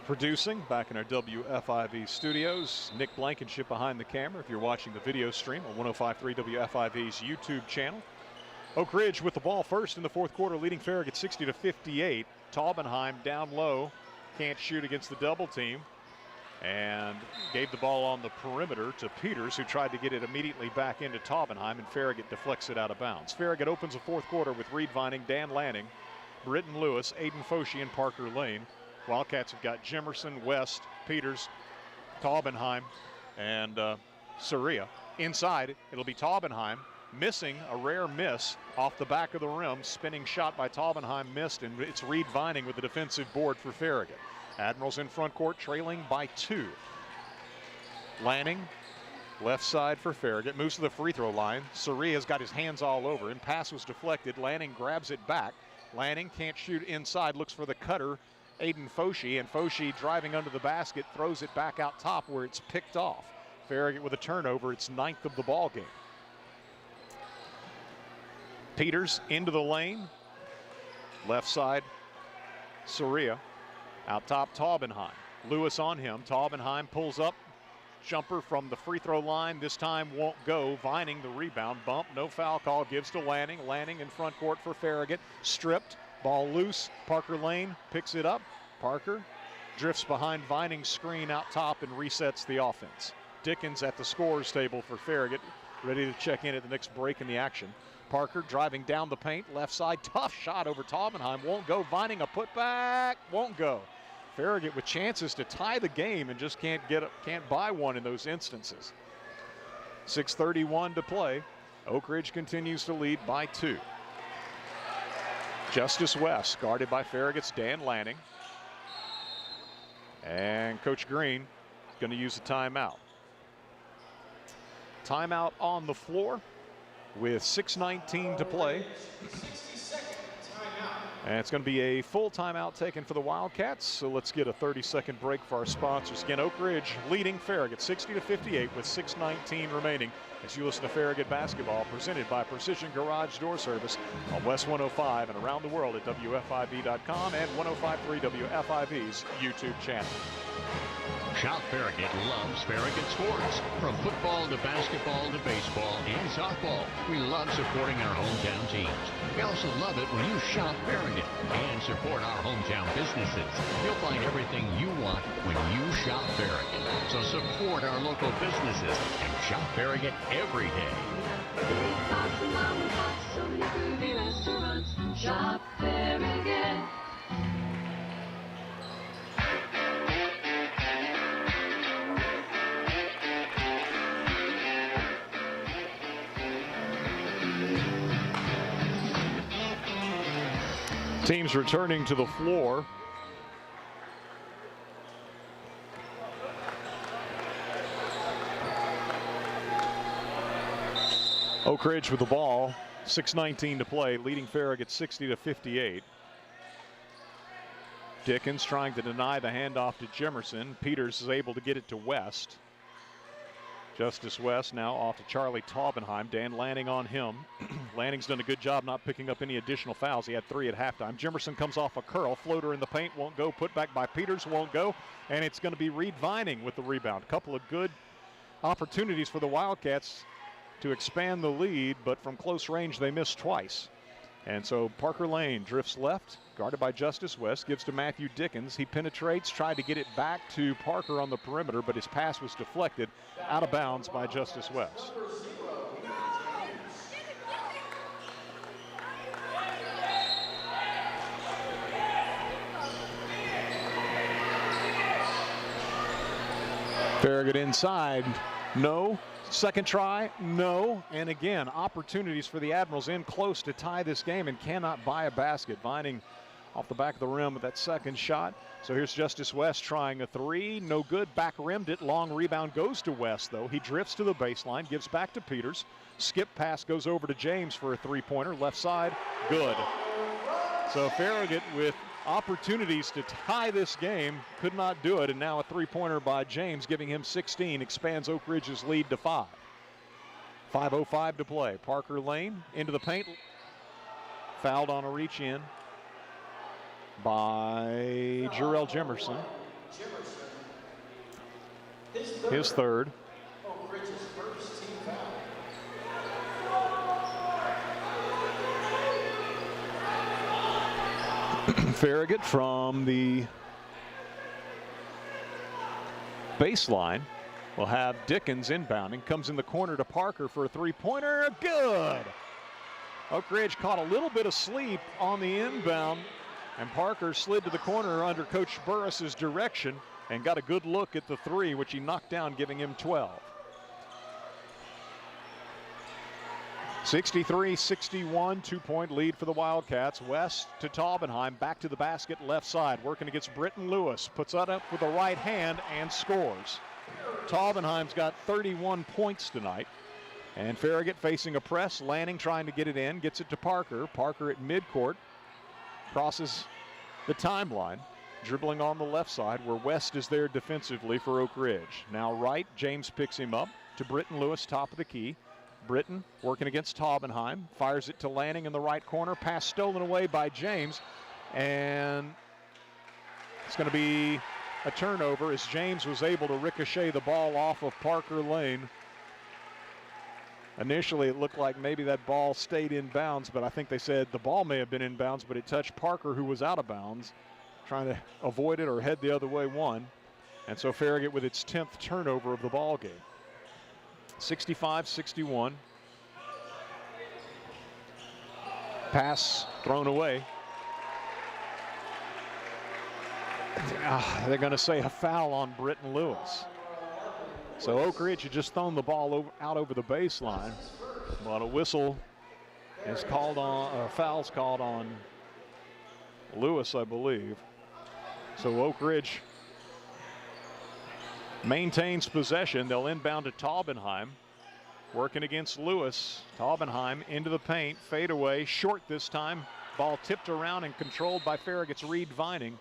E: producing back in our WFIV studios. Nick Blankenship behind the camera if you're watching the video stream on 105.3 WFIV's YouTube channel. Oak Ridge with the ball first in the fourth quarter, leading Farragut 60-58. Taubenheim down low, can't shoot against the double team, and gave the ball on the perimeter to Peters, who tried to get it immediately back into Taubenheim, and Farragut deflects it out of bounds. Farragut opens the fourth quarter with Reed Vining, Dan Lanning, Britton Lewis, Aiden Foshee, and Parker Lane. Wildcats have got Jimerson, West, Peters, Taubenheim, and Soria. Inside, it'll be Taubenheim, missing a rare miss off the back of the rim. Spinning shot by Taubenheim missed, and it's Reed Vining with the defensive board for Farragut. Admirals in front court, trailing by 2. Lanning, left side for Farragut, moves to the free throw line. Soria's got his hands all over him. Pass was deflected. Lanning grabs it back. Lanning can't shoot inside, looks for the cutter, Aiden Foshee, and Foshee driving under the basket, throws it back out top where it's picked off. Farragut with a turnover, it's 9th of the ball game. Peters into the lane. Left side, Soria. Out top, Taubenheim. Lewis on him. Taubenheim pulls up. Jumper from the free throw line. This time won't go. Vining the rebound. Bump. No foul call. Gives to Lanning. Lanning in front court for Farragut. Stripped. Ball loose. Parker Lane picks it up. Parker drifts behind Vining's screen out top and resets the offense. Dickens at the scorer's table for Farragut. Ready to check in at the next break in the action. Parker driving down the paint, left side, tough shot over Taubenheim, won't go. Vining a putback, won't go. Farragut with chances to tie the game and just can't buy one in those instances. 6:31 to play. Oak Ridge continues to lead by 2. Justice West guarded by Farragut's Dan Lanning. And Coach Green is going to use a timeout. Timeout on the floor with 6:19 to play. And it's going to be a full timeout taken for the Wildcats. So let's get a 30-second break for our sponsors. Again, Oak Ridge leading Farragut 60-58 with 6:19 remaining as you listen to Farragut basketball presented by Precision Garage Door Service on West 105 and around the world at WFIB.com and 105.3 WFIB's YouTube channel.
L: Shop Farragut loves Farragut sports. From football to basketball to baseball and softball, we love supporting our hometown teams. We also love it when you shop Farragut and support our hometown businesses. You'll find everything you want when you shop Farragut. So support our local businesses and shop Farragut every day.
M: Big box and mom and pop, so many groovy restaurants. Shop Farragut.
E: Teams returning to the floor. Oak Ridge with the ball, 6:19 to play, leading Farragut 60-58. Dickens trying to deny the handoff to Jimerson. Peters is able to get it to West. Justice West now off to Charlie Taubenheim. Dan Lanning on him. Lanning's done a good job not picking up any additional fouls. He had 3 at halftime. Jimerson comes off a curl. Floater in the paint, won't go. Put back by Peters, won't go. And it's going to be Reed Vining with the rebound. Couple of good opportunities for the Wildcats to expand the lead, but from close range they missed twice. And so Parker Lane drifts left, guarded by Justice West, gives to Matthew Dickens. He penetrates, tried to get it back to Parker on the perimeter, but his pass was deflected out of bounds by Justice West. Farragut inside, no. Second try, no. And again, opportunities for the Admirals in close to tie this game and cannot buy a basket. Vining off the back of the rim with that second shot. So here's Justice West trying a 3, no good. Back rimmed it, long rebound goes to West though. He drifts to the baseline, gives back to Peters. Skip pass goes over to James for a 3-pointer, left side, good. So Farragut with opportunities to tie this game, could not do it, and now a 3-pointer by James, giving him 16, expands Oak Ridge's lead to 5. 5:05 to play. Parker Lane into the paint, fouled on a reach in by Jarrell Jimerson. His third.
B: Oak Ridge's first team foul.
E: Farragut from the baseline will have Dickens inbounding. Comes in the corner to Parker for a 3-pointer. Good. Oak Ridge caught a little bit of sleep on the inbound, and Parker slid to the corner under Coach Burris's direction and got a good look at the 3, which he knocked down, giving him 12. 63-61, 2-point lead for the Wildcats. West to Taubenheim, back to the basket, left side, working against Britton Lewis. Puts that up with the right hand and scores. Taubenheim's got 31 points tonight. And Farragut facing a press. Lanning trying to get it in, gets it to Parker. Parker at midcourt, crosses the timeline, dribbling on the left side where West is there defensively for Oak Ridge. Now right, James picks him up to Britton Lewis, top of the key. Britton working against Taubenheim, fires it to Lanning in the right corner. Pass stolen away by James, and it's going to be a turnover as James was able to ricochet the ball off of Parker Lane. Initially, it looked like maybe that ball stayed in bounds, but I think they said the ball may have been in bounds, but it touched Parker, who was out of bounds, trying to avoid it or head the other way one. And so Farragut with its 10th turnover of the ball game. 65-61. Pass thrown away. They're going to say a foul on Britton Lewis. So Oak Ridge had just thrown the ball out over the baseline, but a whistle is called on, or foul's called on Lewis, I believe. So Oak Ridge maintains possession. They'll inbound to Taubenheim. Working against Lewis. Taubenheim into the paint. Fade away. Short this time. Ball tipped around and controlled by Farragut's Reed Vining.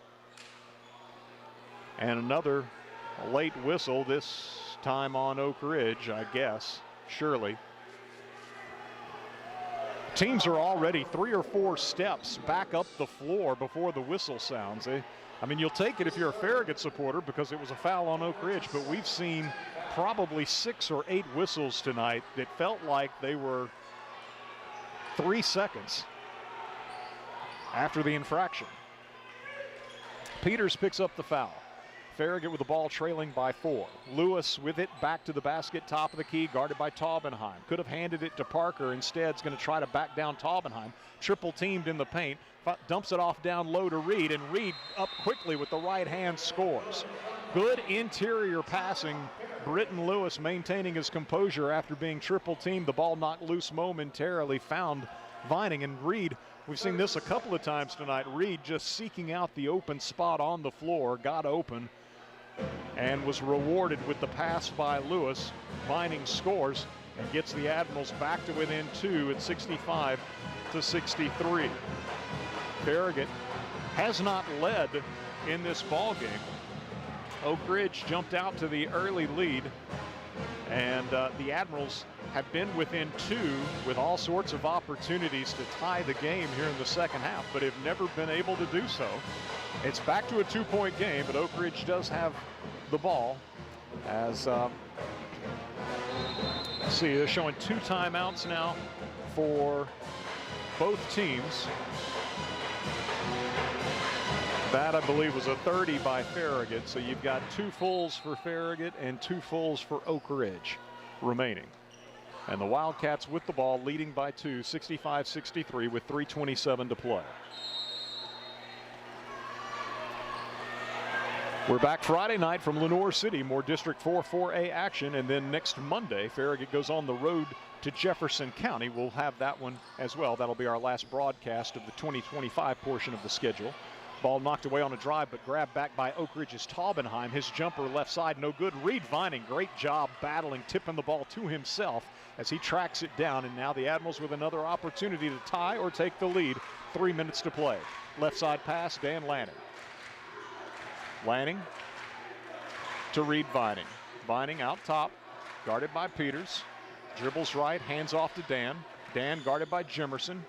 E: And another late whistle, this time on Oak Ridge, I guess. Surely. Teams are already 3 or 4 steps back up the floor before the whistle sounds. I mean, you'll take it if you're a Farragut supporter because it was a foul on Oak Ridge, but we've seen probably 6 or 8 whistles tonight that felt like they were 3 seconds after the infraction. Peters picks up the foul. Farragut with the ball trailing by 4. Lewis with it back to the basket, top of the key, guarded by Taubenheim. Could have handed it to Parker. Instead, is going to try to back down Taubenheim. Triple teamed in the paint. Dumps it off down low to Reed, and Reed up quickly with the right hand scores. Good interior passing. Britton Lewis maintaining his composure after being triple teamed. The ball knocked loose momentarily, found Vining, and Reed, we've seen this a couple of times tonight. Reed just seeking out the open spot on the floor, got open, and was rewarded with the pass by Lewis. Vining scores and gets the Admirals back to within 2 at 65-63. Farragut has not led in this ball game. Oak Ridge jumped out to the early lead, and the Admirals have been within 2 with all sorts of opportunities to tie the game here in the second half, but have never been able to do so. It's back to a 2-point game, but Oak Ridge does have the ball as, let's see, they're showing 2 timeouts now for both teams. That, I believe, was a 30 by Farragut, so you've got 2 fulls for Farragut and 2 fulls for Oak Ridge remaining. And the Wildcats with the ball leading by 2, 65-63 with 3:27 to play. We're back Friday night from Lenoir City. More District 4 4A action, and then next Monday, Farragut goes on the road to Jefferson County. We'll have that one as well. That'll be our last broadcast of the 2025 portion of the schedule. Ball knocked away on a drive, but grabbed back by Oak Ridge's Taubenheim. His jumper left side, no good. Reed Vining, great job battling, tipping the ball to himself as he tracks it down. And now the Admirals with another opportunity to tie or take the lead. 3 minutes to play. Left side pass, Dan Lanning. Lanning to Reed Vining. Vining out top, guarded by Peters. Dribbles right, hands off to Dan. Dan guarded by Jimerson.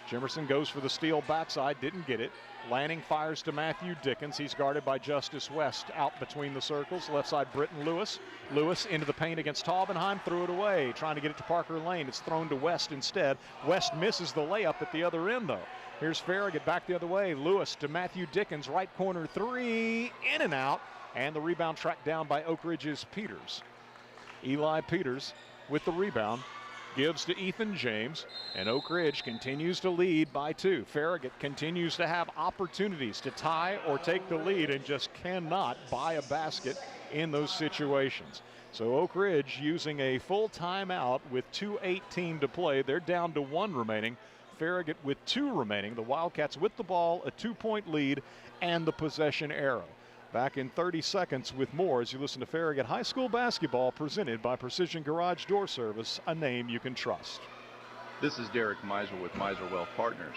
E: Jimerson goes for the steal backside, didn't get it. Lanning fires to Matthew Dickens. He's guarded by Justice West out between the circles. Left side, Britton Lewis. Lewis into the paint against Taubenheim, threw it away. Trying to get it to Parker Lane. It's thrown to West instead. West misses the layup at the other end, though. Here's Farragut back the other way. Lewis to Matthew Dickens, right corner 3, in and out. And the rebound tracked down by Oak Ridge's Peters. Eli Peters with the rebound. Gives to Ethan James, and Oak Ridge continues to lead by 2. Farragut continues to have opportunities to tie or take the lead and just cannot buy a basket in those situations. So Oak Ridge using a full timeout with 2:18 to play. They're down to 1 remaining. Farragut with 2 remaining. The Wildcats with the ball, a 2-point lead, and the possession arrow. Back in 30 seconds with more as you listen to Farragut High School basketball presented by Precision Garage Door Service, a name you can trust.
Q: This is Derek Miser with Miser Wealth Partners.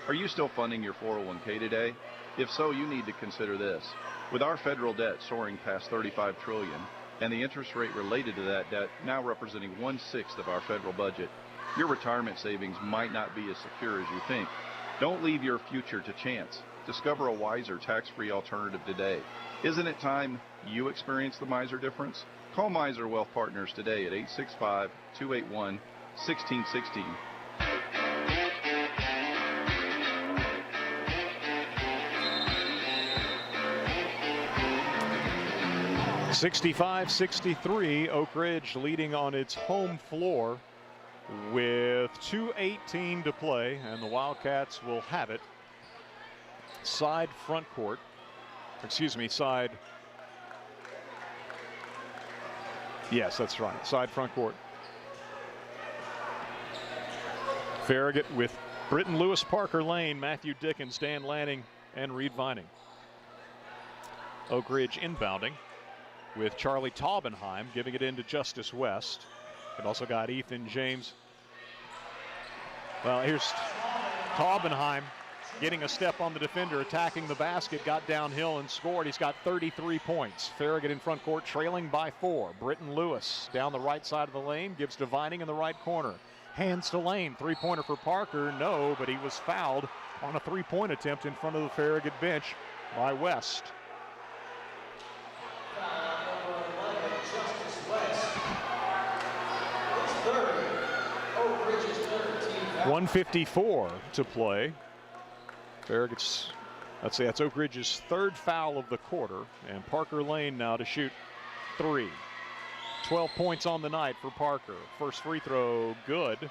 Q: Are you still funding your 401k today? If so, you need to consider this. With our federal debt soaring past $35 trillion and the interest rate related to that debt now representing 1/6 of our federal budget, your retirement savings might not be as secure as you think. Don't leave your future to chance. Discover a wiser tax-free alternative today. Isn't it time you experience the Miser difference? Call Miser Wealth Partners today at 865-281-1616. (65-63), Oak Ridge leading on its home floor
E: with 2:18 to play, and the Wildcats will have it. Side front court. Excuse me, side. Yes, that's right. Side front court. Farragut with Britton Lewis, Parker Lane, Matthew Dickens, Dan Lanning, and Reed Vining. Oak Ridge inbounding with Charlie Taubenheim giving it into Justice West. They've also got Ethan James. Well, here's Taubenheim getting a step on the defender, attacking the basket, got downhill and scored. He's got 33 points. Farragut in front court trailing by 4. Britton Lewis down the right side of the lane, gives to Vining in the right corner. Hands to Lane, three-pointer for Parker, no, but he was fouled on a three-point attempt in front of the Farragut bench by West. 1:54 to play. Farragut's, let's see, that's Oak Ridge's 3rd foul of the quarter, and Parker Lane now to shoot 3. 12 points on the night for Parker. First free throw, good.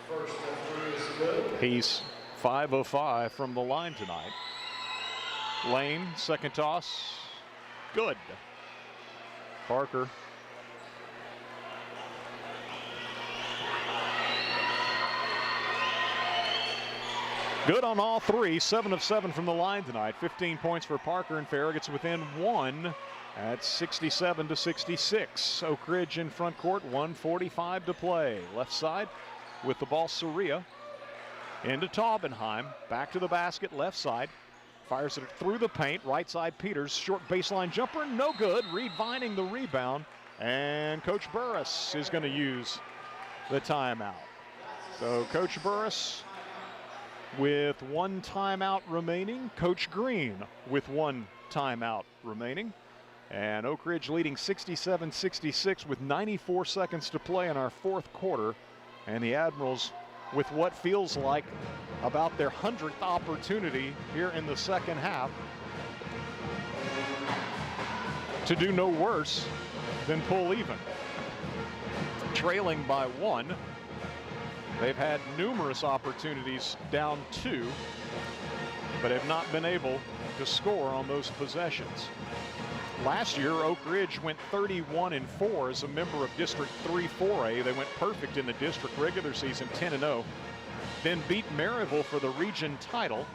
B: First free is good.
E: He's 5 of 5 from the line tonight. Lane, second toss, good. Parker. Good on all 3, 7 of 7 from the line tonight. 15 points for Parker, and Farragut's within 1 at 67-66. Oak Ridge in front court, 1:45 to play. Left side with the ball, Soria. Into Taubenheim, back to the basket, left side. Fires it through the paint, right side Peters, short baseline jumper, no good. Reed Vining the rebound, and Coach Burris is going to use the timeout. So Coach Burris with 1 timeout remaining. Coach Green with 1 timeout remaining. And Oak Ridge leading 67-66 with 94 seconds to play in our 4th quarter. And the Admirals with what feels like about their 100th opportunity here in the second half to do no worse than pull even. Trailing by 1. They've had numerous opportunities down 2, but have not been able to score on those possessions. Last year, Oak Ridge went 31-4 as a member of District 3 4A. They went perfect in the district regular season, 10-0. Then beat Maryville for the region title.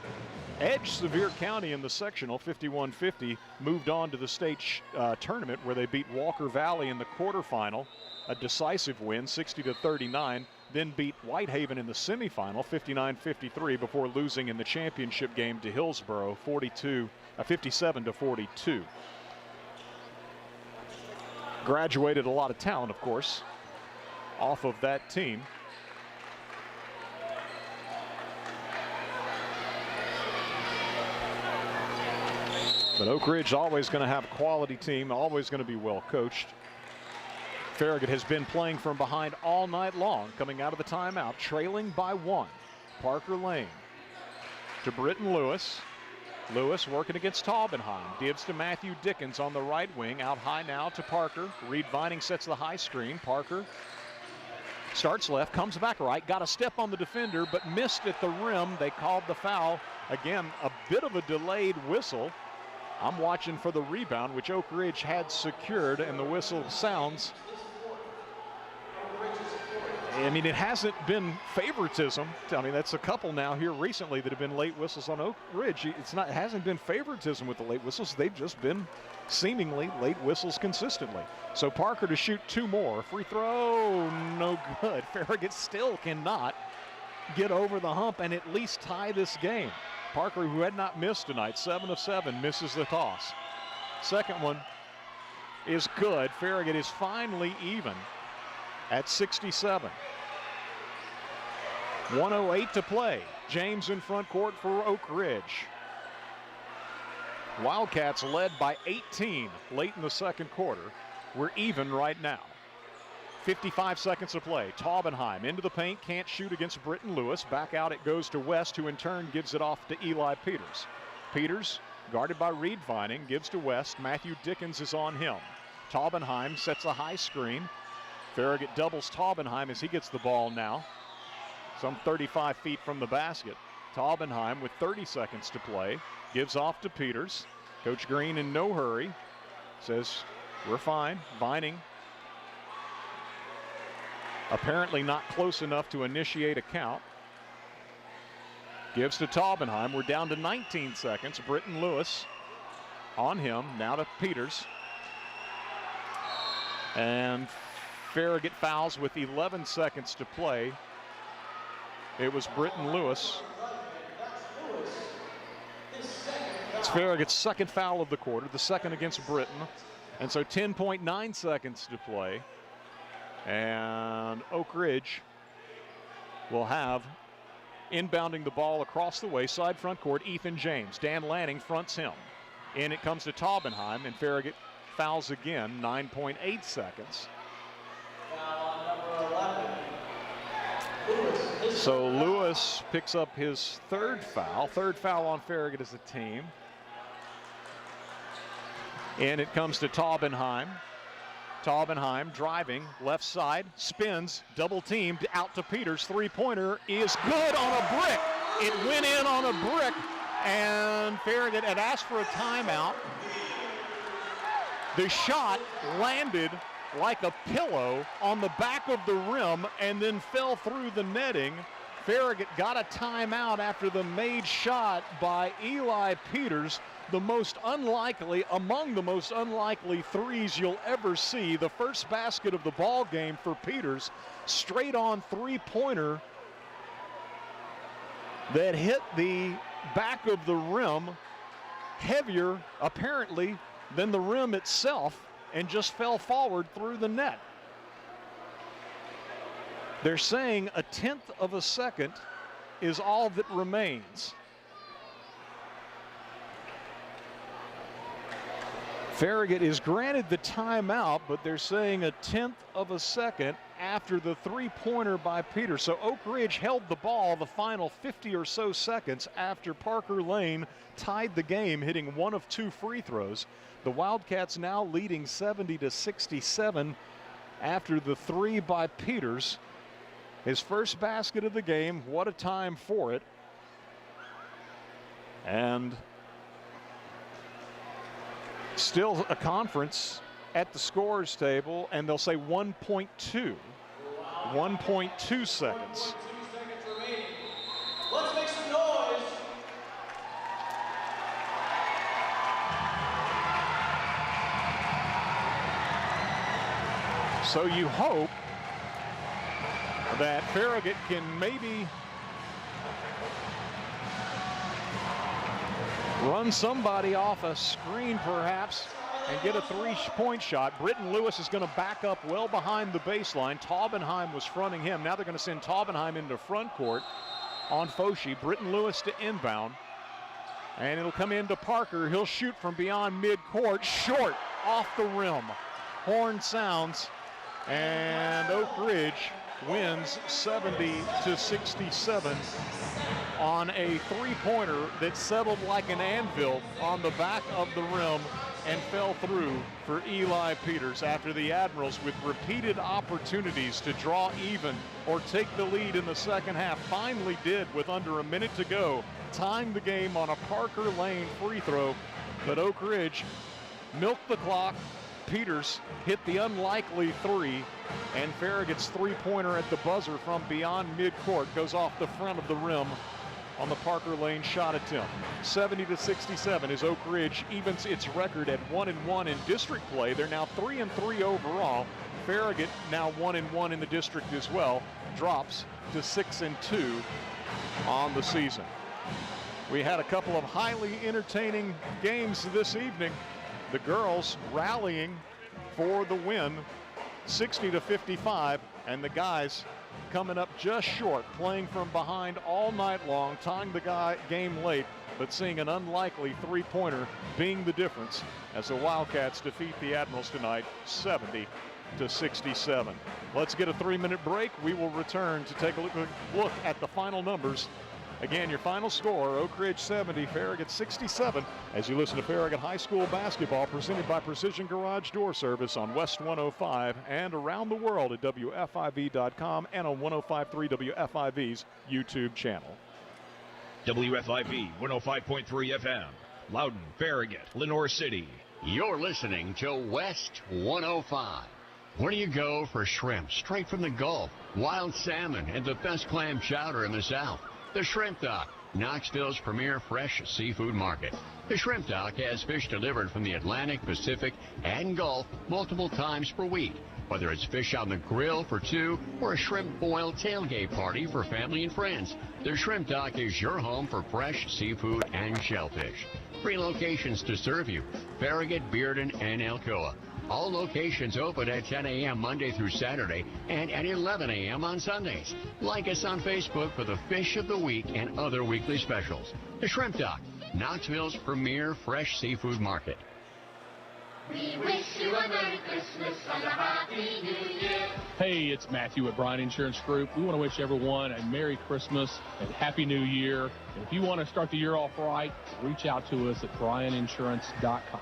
E: Edged Sevier County in the sectional, 51-50. Moved on to the state tournament where they beat Walker Valley in the quarterfinal. A decisive win, 60-39. Then beat Whitehaven in the semifinal, 59-53, before losing in the championship game to Hillsboro, 57-42. Graduated a lot of talent, of course, off of that team. But Oak Ridge always going to have a quality team, always going to be well coached. Farragut has been playing from behind all night long, coming out of the timeout, trailing by 1. Parker Lane to Britton Lewis. Lewis working against Taubenheim. Gives to Matthew Dickens on the right wing. Out high now to Parker. Reed Vining sets the high screen. Parker starts left, comes back right. Got a step on the defender, but missed at the rim. They called the foul. Again, a bit of a delayed whistle. I'm watching for the rebound, which Oak Ridge had secured, and the whistle sounds. I mean, it hasn't been favoritism. I mean, that's a couple now here recently that have been late whistles on Oak Ridge. It hasn't been favoritism with the late whistles. They've just been seemingly late whistles consistently. So Parker to shoot 2 more. Free throw, no good. Farragut still cannot get over the hump and at least tie this game. Parker, who had not missed tonight, 7 of 7, misses the toss. Second one is good. Farragut is finally even at 67. 1:08 to play. James in front court for Oak Ridge. Wildcats led by 18 late in the second quarter. We're even right now. 55 seconds to play. Taubenheim into the paint, can't shoot against Britton Lewis. Back out it goes to West, who in turn gives it off to Eli Peters. Peters, guarded by Reed Vining, gives to West. Matthew Dickens is on him. Taubenheim sets a high screen. Farragut doubles Taubenheim as he gets the ball now. Some 35 feet from the basket. Taubenheim with 30 seconds to play. Gives off to Peters. Coach Green in no hurry. Says, we're fine. Vining apparently not close enough to initiate a count. Gives to Taubenheim. We're down to 19 seconds. Britton Lewis on him. Now to Peters. And Farragut fouls with 11 seconds to play. It was Britton Lewis. It's Farragut's second foul of the quarter, the second against Britton. And so 10.9 seconds to play. And Oak Ridge will have inbounding the ball across the way, side front court, Ethan James. Dan Lanning fronts him. In it comes to Taubenheim, and Farragut fouls again, 9.8 seconds. So Lewis picks up his third foul on Farragut as a team. And it comes to Taubenheim. Taubenheim driving, left side, spins, double teamed, out to Peters. Three-pointer is good on a brick. It went in on a brick, and Farragut had asked for a timeout. The shot landed like a pillow on the back of the rim and then fell through the netting. Farragut got a timeout after the made shot by Eli Peters. Among the most unlikely threes you'll ever see. The first basket of the ball game for Peters. Straight on three-pointer that hit the back of the rim, heavier apparently than the rim itself, and just fell forward through the net. They're saying a 1/10 of a second is all that remains. Farragut is granted the timeout, but they're saying a 1/10 of a second after the three-pointer by Peters. So Oak Ridge held the ball the final 50 or so seconds after Parker Lane tied the game, hitting one of two free throws. The Wildcats now leading 70-67 after the three by Peters. His first basket of the game. What a time for it. And still a conference at the scorers table, and they'll say 1.2 seconds.
B: Let's make some noise.
E: So you hope that Farragut can maybe run somebody off a screen perhaps and get a three-point shot. Britton Lewis is going to back up well behind the baseline. Taubenheim was fronting him. Now they're going to send Taubenheim into front court on Foshi. Britton Lewis to inbound. And it'll come into Parker. He'll shoot from beyond midcourt. Short off the rim. Horn sounds. And Oak Ridge wins 70-67 on a three-pointer that settled like an anvil on the back of the rim and fell through for Eli Peters after the Admirals, with repeated opportunities to draw even or take the lead in the second half, finally did with under a minute to go, tying the game on a Parker Lane free throw. But Oak Ridge milked the clock. Peters hit the unlikely three, and Farragut's three-pointer at the buzzer from beyond midcourt goes off the front of the rim on the Parker Lane shot attempt. 70-67 as Oak Ridge evens its record at 1-1 in district play. They're now 3-3 overall. Farragut now 1-1 in the district as well, drops to 6-2 on the season. We had a couple of highly entertaining games this evening. The girls rallying for the win, 60-55, and the guys coming up just short, playing from behind all night long, tying the game late, but seeing an unlikely three-pointer being the difference as the Wildcats defeat the Admirals tonight, 70-67. Let's get a 3-minute break. We will return to take a look at the final numbers Again, your final score, Oak Ridge 70, Farragut 67, as you listen to Farragut High School basketball presented by Precision Garage Door Service on West 105 and around the world at WFIV.com and on 105.3 WFIV's YouTube channel.
N: WFIV 105.3 FM, Loudon, Farragut, Lenore City.
L: You're listening to West 105. Where do you go for shrimp straight from the Gulf, wild salmon, and the best clam chowder in the South? The Shrimp Dock, Knoxville's premier fresh seafood market. The Shrimp Dock has fish delivered from the Atlantic, Pacific, and Gulf multiple times per week. Whether it's fish on the grill for two or a shrimp boil tailgate party for family and friends, the Shrimp Dock is your home for fresh seafood and shellfish. 3 locations to serve you: Farragut, Bearden, and Alcoa. All locations open at 10 a.m. Monday through Saturday and at 11 a.m. on Sundays. Like us on Facebook for the Fish of the Week and other weekly specials. The Shrimp Dock, Knoxville's premier fresh seafood market.
M: We wish you a Merry Christmas and a Happy New Year.
P: Hey, it's Matthew at Bryan Insurance Group. We want to wish everyone a Merry Christmas and Happy New Year. And if you want to start the year off right, reach out to us at bryaninsurance.com.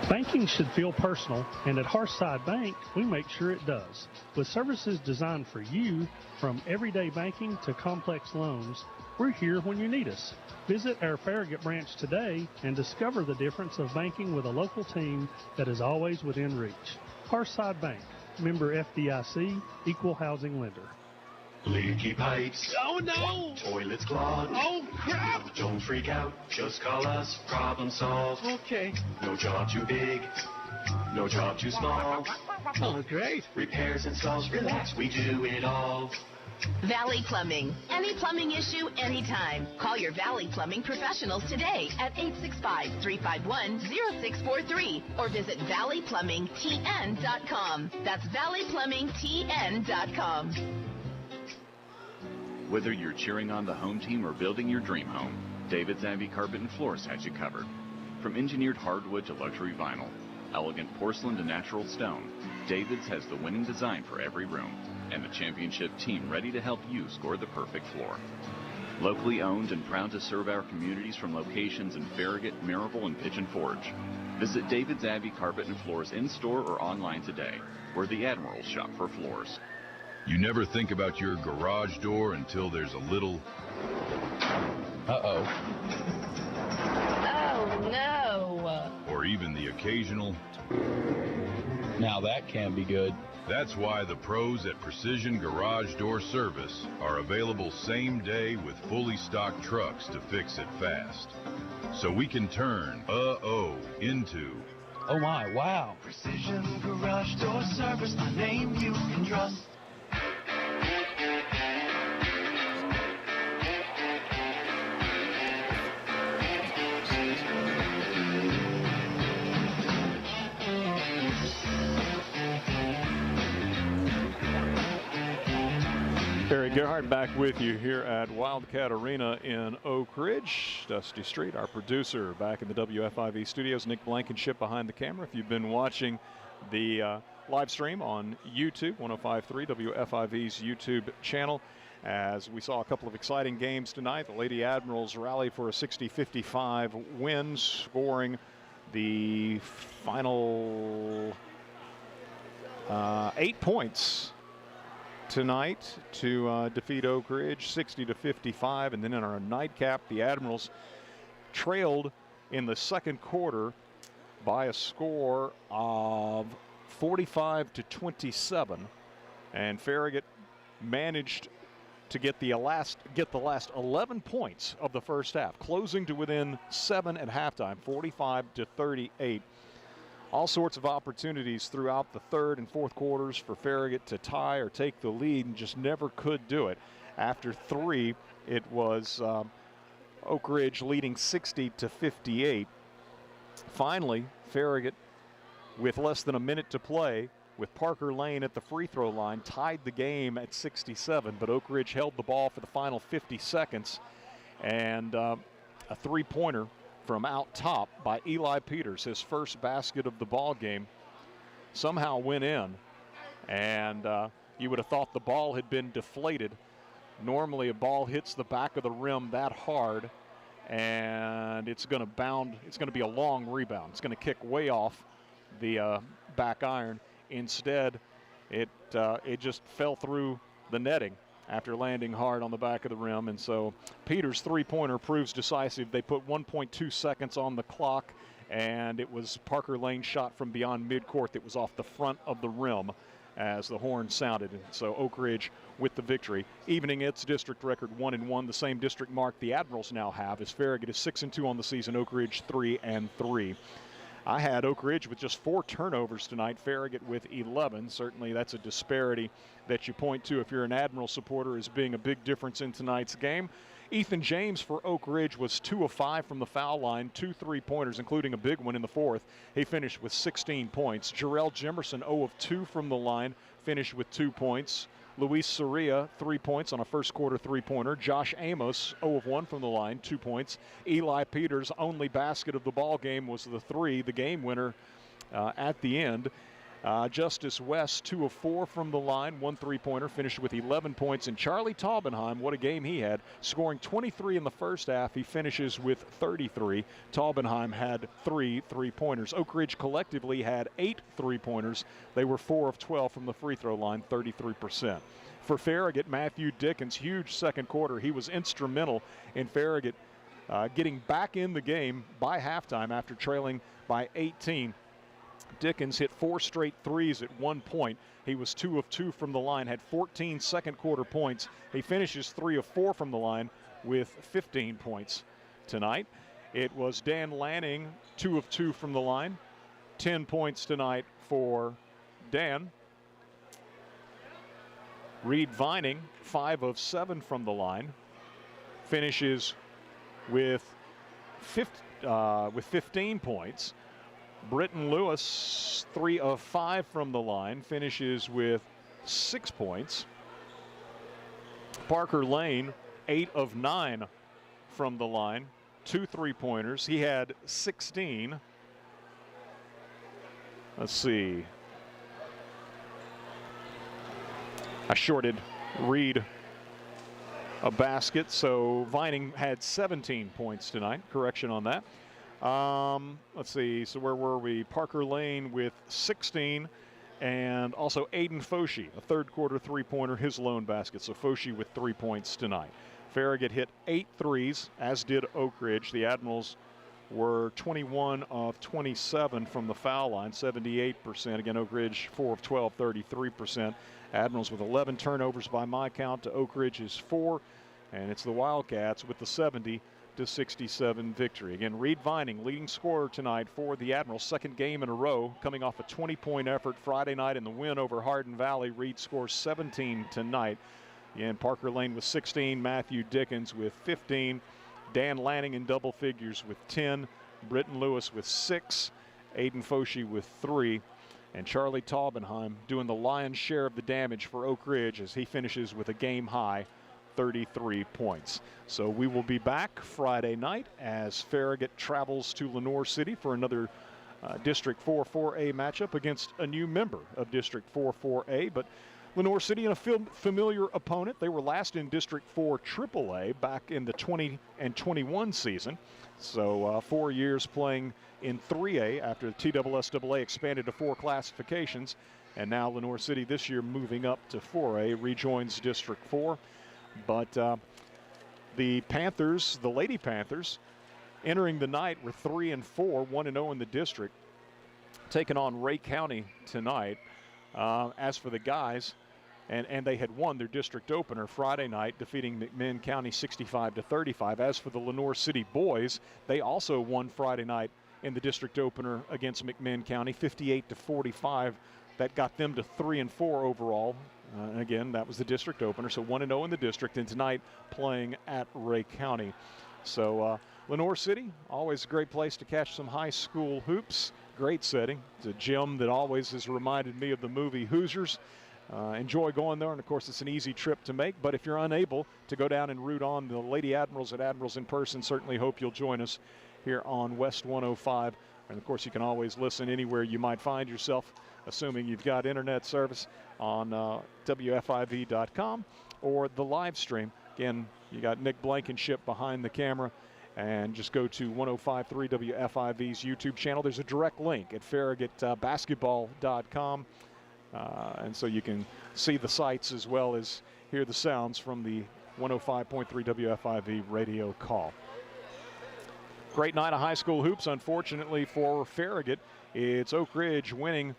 K: Banking should feel personal, and at Hearthside Bank, we make sure it does. With services designed for you, from everyday banking to complex loans, we're here when you need us. Visit our Farragut branch today and discover the difference of banking with a local team that is always within reach. Hearthside Bank, member FDIC, equal housing lender.
G: Leaky pipes.
D: Oh, no!
G: Toilets clogged.
D: Oh, crap!
G: Don't freak out. Just call us. Problem solved.
D: Okay.
G: No job too big. No job too small.
D: Oh, great.
G: Repairs, installs, relax. We do it all.
H: Valley Plumbing. Any plumbing issue, anytime. Call your Valley Plumbing professionals today at 865-351-0643 or visit valleyplumbingtn.com. That's valleyplumbingtn.com.
I: Whether you're cheering on the home team or building your dream home, David's Abbey Carpet and Floors has you covered. From engineered hardwood to luxury vinyl, elegant porcelain to natural stone, David's has the winning design for every room and the championship team ready to help you score the perfect floor. Locally owned and proud to serve our communities from locations in Farragut, Marable, and Pigeon Forge. Visit David's Abbey Carpet and Floors in-store or online today, where the Admirals shop for floors.
A: You never think about your garage door until there's a little...
T: Uh-oh.
H: Oh, no.
A: Or even the occasional...
T: Now that can be good.
A: That's why the pros at Precision Garage Door Service are available same day with fully stocked trucks to fix it fast. So we can turn uh-oh into...
T: Oh my, wow.
D: Precision Garage Door Service, a name you can trust.
E: Barry Gerhardt back with you here at Wildcat Arena in Oak Ridge. Dusty Street, our producer, back in the WFIV studios. Nick Blankenship behind the camera. If you've been watching the live stream on YouTube, 105.3 WFIV's YouTube channel, as we saw a couple of exciting games tonight. The Lady Admirals rally for a 60-55 win, scoring the final 8 points tonight to defeat Oak Ridge, 60-55. And then in our nightcap, the Admirals trailed in the second quarter by a score of 45-27, and Farragut managed to get the last 11 points of the first half, closing to within 7 at halftime, 45-38. All sorts of opportunities throughout the third and fourth quarters for Farragut to tie or take the lead, and just never could do it. After 3, it was Oak Ridge leading 60-58. Finally, Farragut, with less than a minute to play, with Parker Lane at the free throw line, tied the game at 67, but Oak Ridge held the ball for the final 50 seconds, and a three-pointer from out top by Eli Peters, his first basket of the ball game, somehow went in, and You would have thought the ball had been deflated. Normally a ball hits the back of the rim that hard, and it's going to bound. It's going to be a long rebound. It's going to kick way off the back iron. Instead, it just fell through the netting after landing hard on the back of the rim. And so Peters' three-pointer proves decisive. They put 1.2 seconds on the clock, and it was Parker Lane's shot from beyond midcourt that was off the front of the rim as the horn sounded. And so Oak Ridge with the victory, evening its district record 1-1, the same district mark the Admirals now have, as Farragut is 6-2 on the season, Oak Ridge 3-3. I had Oak Ridge with just 4 turnovers tonight, Farragut with 11. Certainly that's a disparity that you point to if you're an Admiral supporter as being a big difference in tonight's game. Ethan James for Oak Ridge was 2 of 5 from the foul line, 2 3-pointers, including a big one in the fourth. He finished with 16 points. Jarrell Jimerson 0 of 2 from the line, finished with 2 points. Luis Soria, 3 points on a first quarter three-pointer. Josh Amos, 0 of 1 from the line, 2 points. Eli Peters' only basket of the ball game was the 3, the game winner at the end. Justice West, 2 of 4 from the line, 1 3-pointer, finished with 11 points. And Charlie Taubenheim, what a game he had, scoring 23 in the first half. He finishes with 33. Taubenheim had 3 3-pointers. Oak Ridge collectively had 8 3-pointers. They were 4 of 12 from the free throw line, 33%. For Farragut, Matthew Dickens, huge second quarter. He was instrumental in Farragut getting back in the game by halftime after trailing by 18. Dickens hit 4 straight threes at one point. He was 2 of 2 from the line, had 14 second quarter points. He finishes 3 of 4 from the line with 15 points tonight. It was Dan Lanning, 2 of 2 from the line, 10 points tonight for Dan. Reed Vining, 5 of 7 from the line, finishes with 15 points. Britton Lewis, 3 of 5 from the line, finishes with 6 points. Parker Lane, 8 of 9 from the line, 2 3-pointers. He had 16. Let's see. I shorted Reed a basket, so Vining had 17 points tonight. Correction on that. Let's see, so where were we? Parker Lane with 16, and also Aiden Foshee, a third quarter three-pointer, his lone basket. So Foshee with 3 points tonight. Farragut hit 8 threes, as did Oak Ridge. The Admirals were 21 of 27 from the foul line, 78%. Again, Oak Ridge 4 of 12, 33%. Admirals with 11 turnovers by my count to Oak Ridge's 4, and it's the Wildcats with the 70-67 victory. Again, Reed Vining, leading scorer tonight for the Admirals, second game in a row, coming off a 20-point effort Friday night in the win over Hardin Valley. Reed scores 17 tonight. Again, Parker Lane with 16, Matthew Dickens with 15, Dan Lanning in double figures with 10, Britton Lewis with 6, Aiden Foshee with 3, and Charlie Taubenheim doing the lion's share of the damage for Oak Ridge as he finishes with a game-high 33 points. So we will be back Friday night as Farragut travels to Lenoir City for another District 4 4A matchup against a new member of District 4 4A. But Lenoir City, a familiar opponent. They were last in District 4 AAA back in the 20 and 21 season. So 4 years playing in 3A after the TSSAA expanded to 4 classifications. And now Lenoir City this year moving up to 4A, rejoins District 4. But the Panthers, the Lady Panthers, entering the night were 3-4, 1-0 in the district, taking on Ray County tonight. As for the guys, and they had won their district opener Friday night, defeating McMinn County 65-35. As for the Lenoir City boys, they also won Friday night in the district opener against McMinn County 58-45. That got them to 3-4 overall. Again, that was the district opener, so 1-0 in the district, and tonight playing at Ray County. So Lenoir City, always a great place to catch some high school hoops. Great setting. It's a gym that always has reminded me of the movie Hoosiers. Enjoy going there, and of course it's an easy trip to make. But if you're unable to go down and root on the Lady Admirals at Admirals in person, certainly hope you'll join us here on West 105 And, of course, you can always listen anywhere you might find yourself, assuming you've got internet service on WFIV.com or the live stream. Again, you got Nick Blankenship behind the camera. And just go to 105.3 WFIV's YouTube channel. There's a direct link at FarragutBasketball.com. And so you can see the sights as well as hear the sounds from the 105.3 WFIV radio call. Great night of high school hoops. Unfortunately for Farragut, it's Oak Ridge winning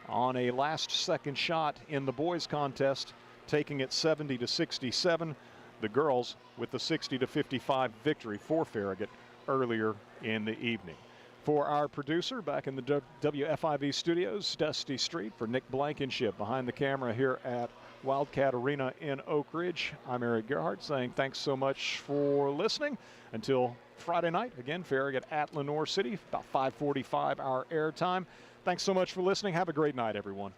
E: on a last-second shot in the boys' contest, taking it 70-67. The girls with the 60-55 victory for Farragut earlier in the evening. For our producer back in the WFIV studios, Dusty Street, for Nick Blankenship behind the camera here at Wildcat Arena in Oak Ridge, I'm Eric Gerhardt saying thanks so much for listening. Until Friday night, again, Farragut at Lenoir City, about 5:45 our airtime. Thanks so much for listening. Have a great night, everyone.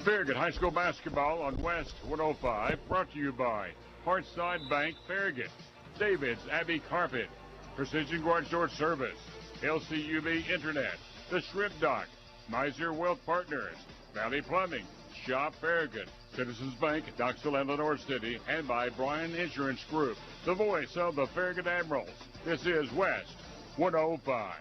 U: Farragut High School basketball on West 105, brought to you by Hearthside Bank Farragut, David's Abbey Carpet, Precision Garage Door Service, LCUV Internet, The Shrimp Dock, Miser Wealth Partners, Valley Plumbing, Shop Farragut, Citizens Bank, Doxville and Lenoir City, and by Bryan Insurance Group, the voice of the Farragut Admirals. This is West 105.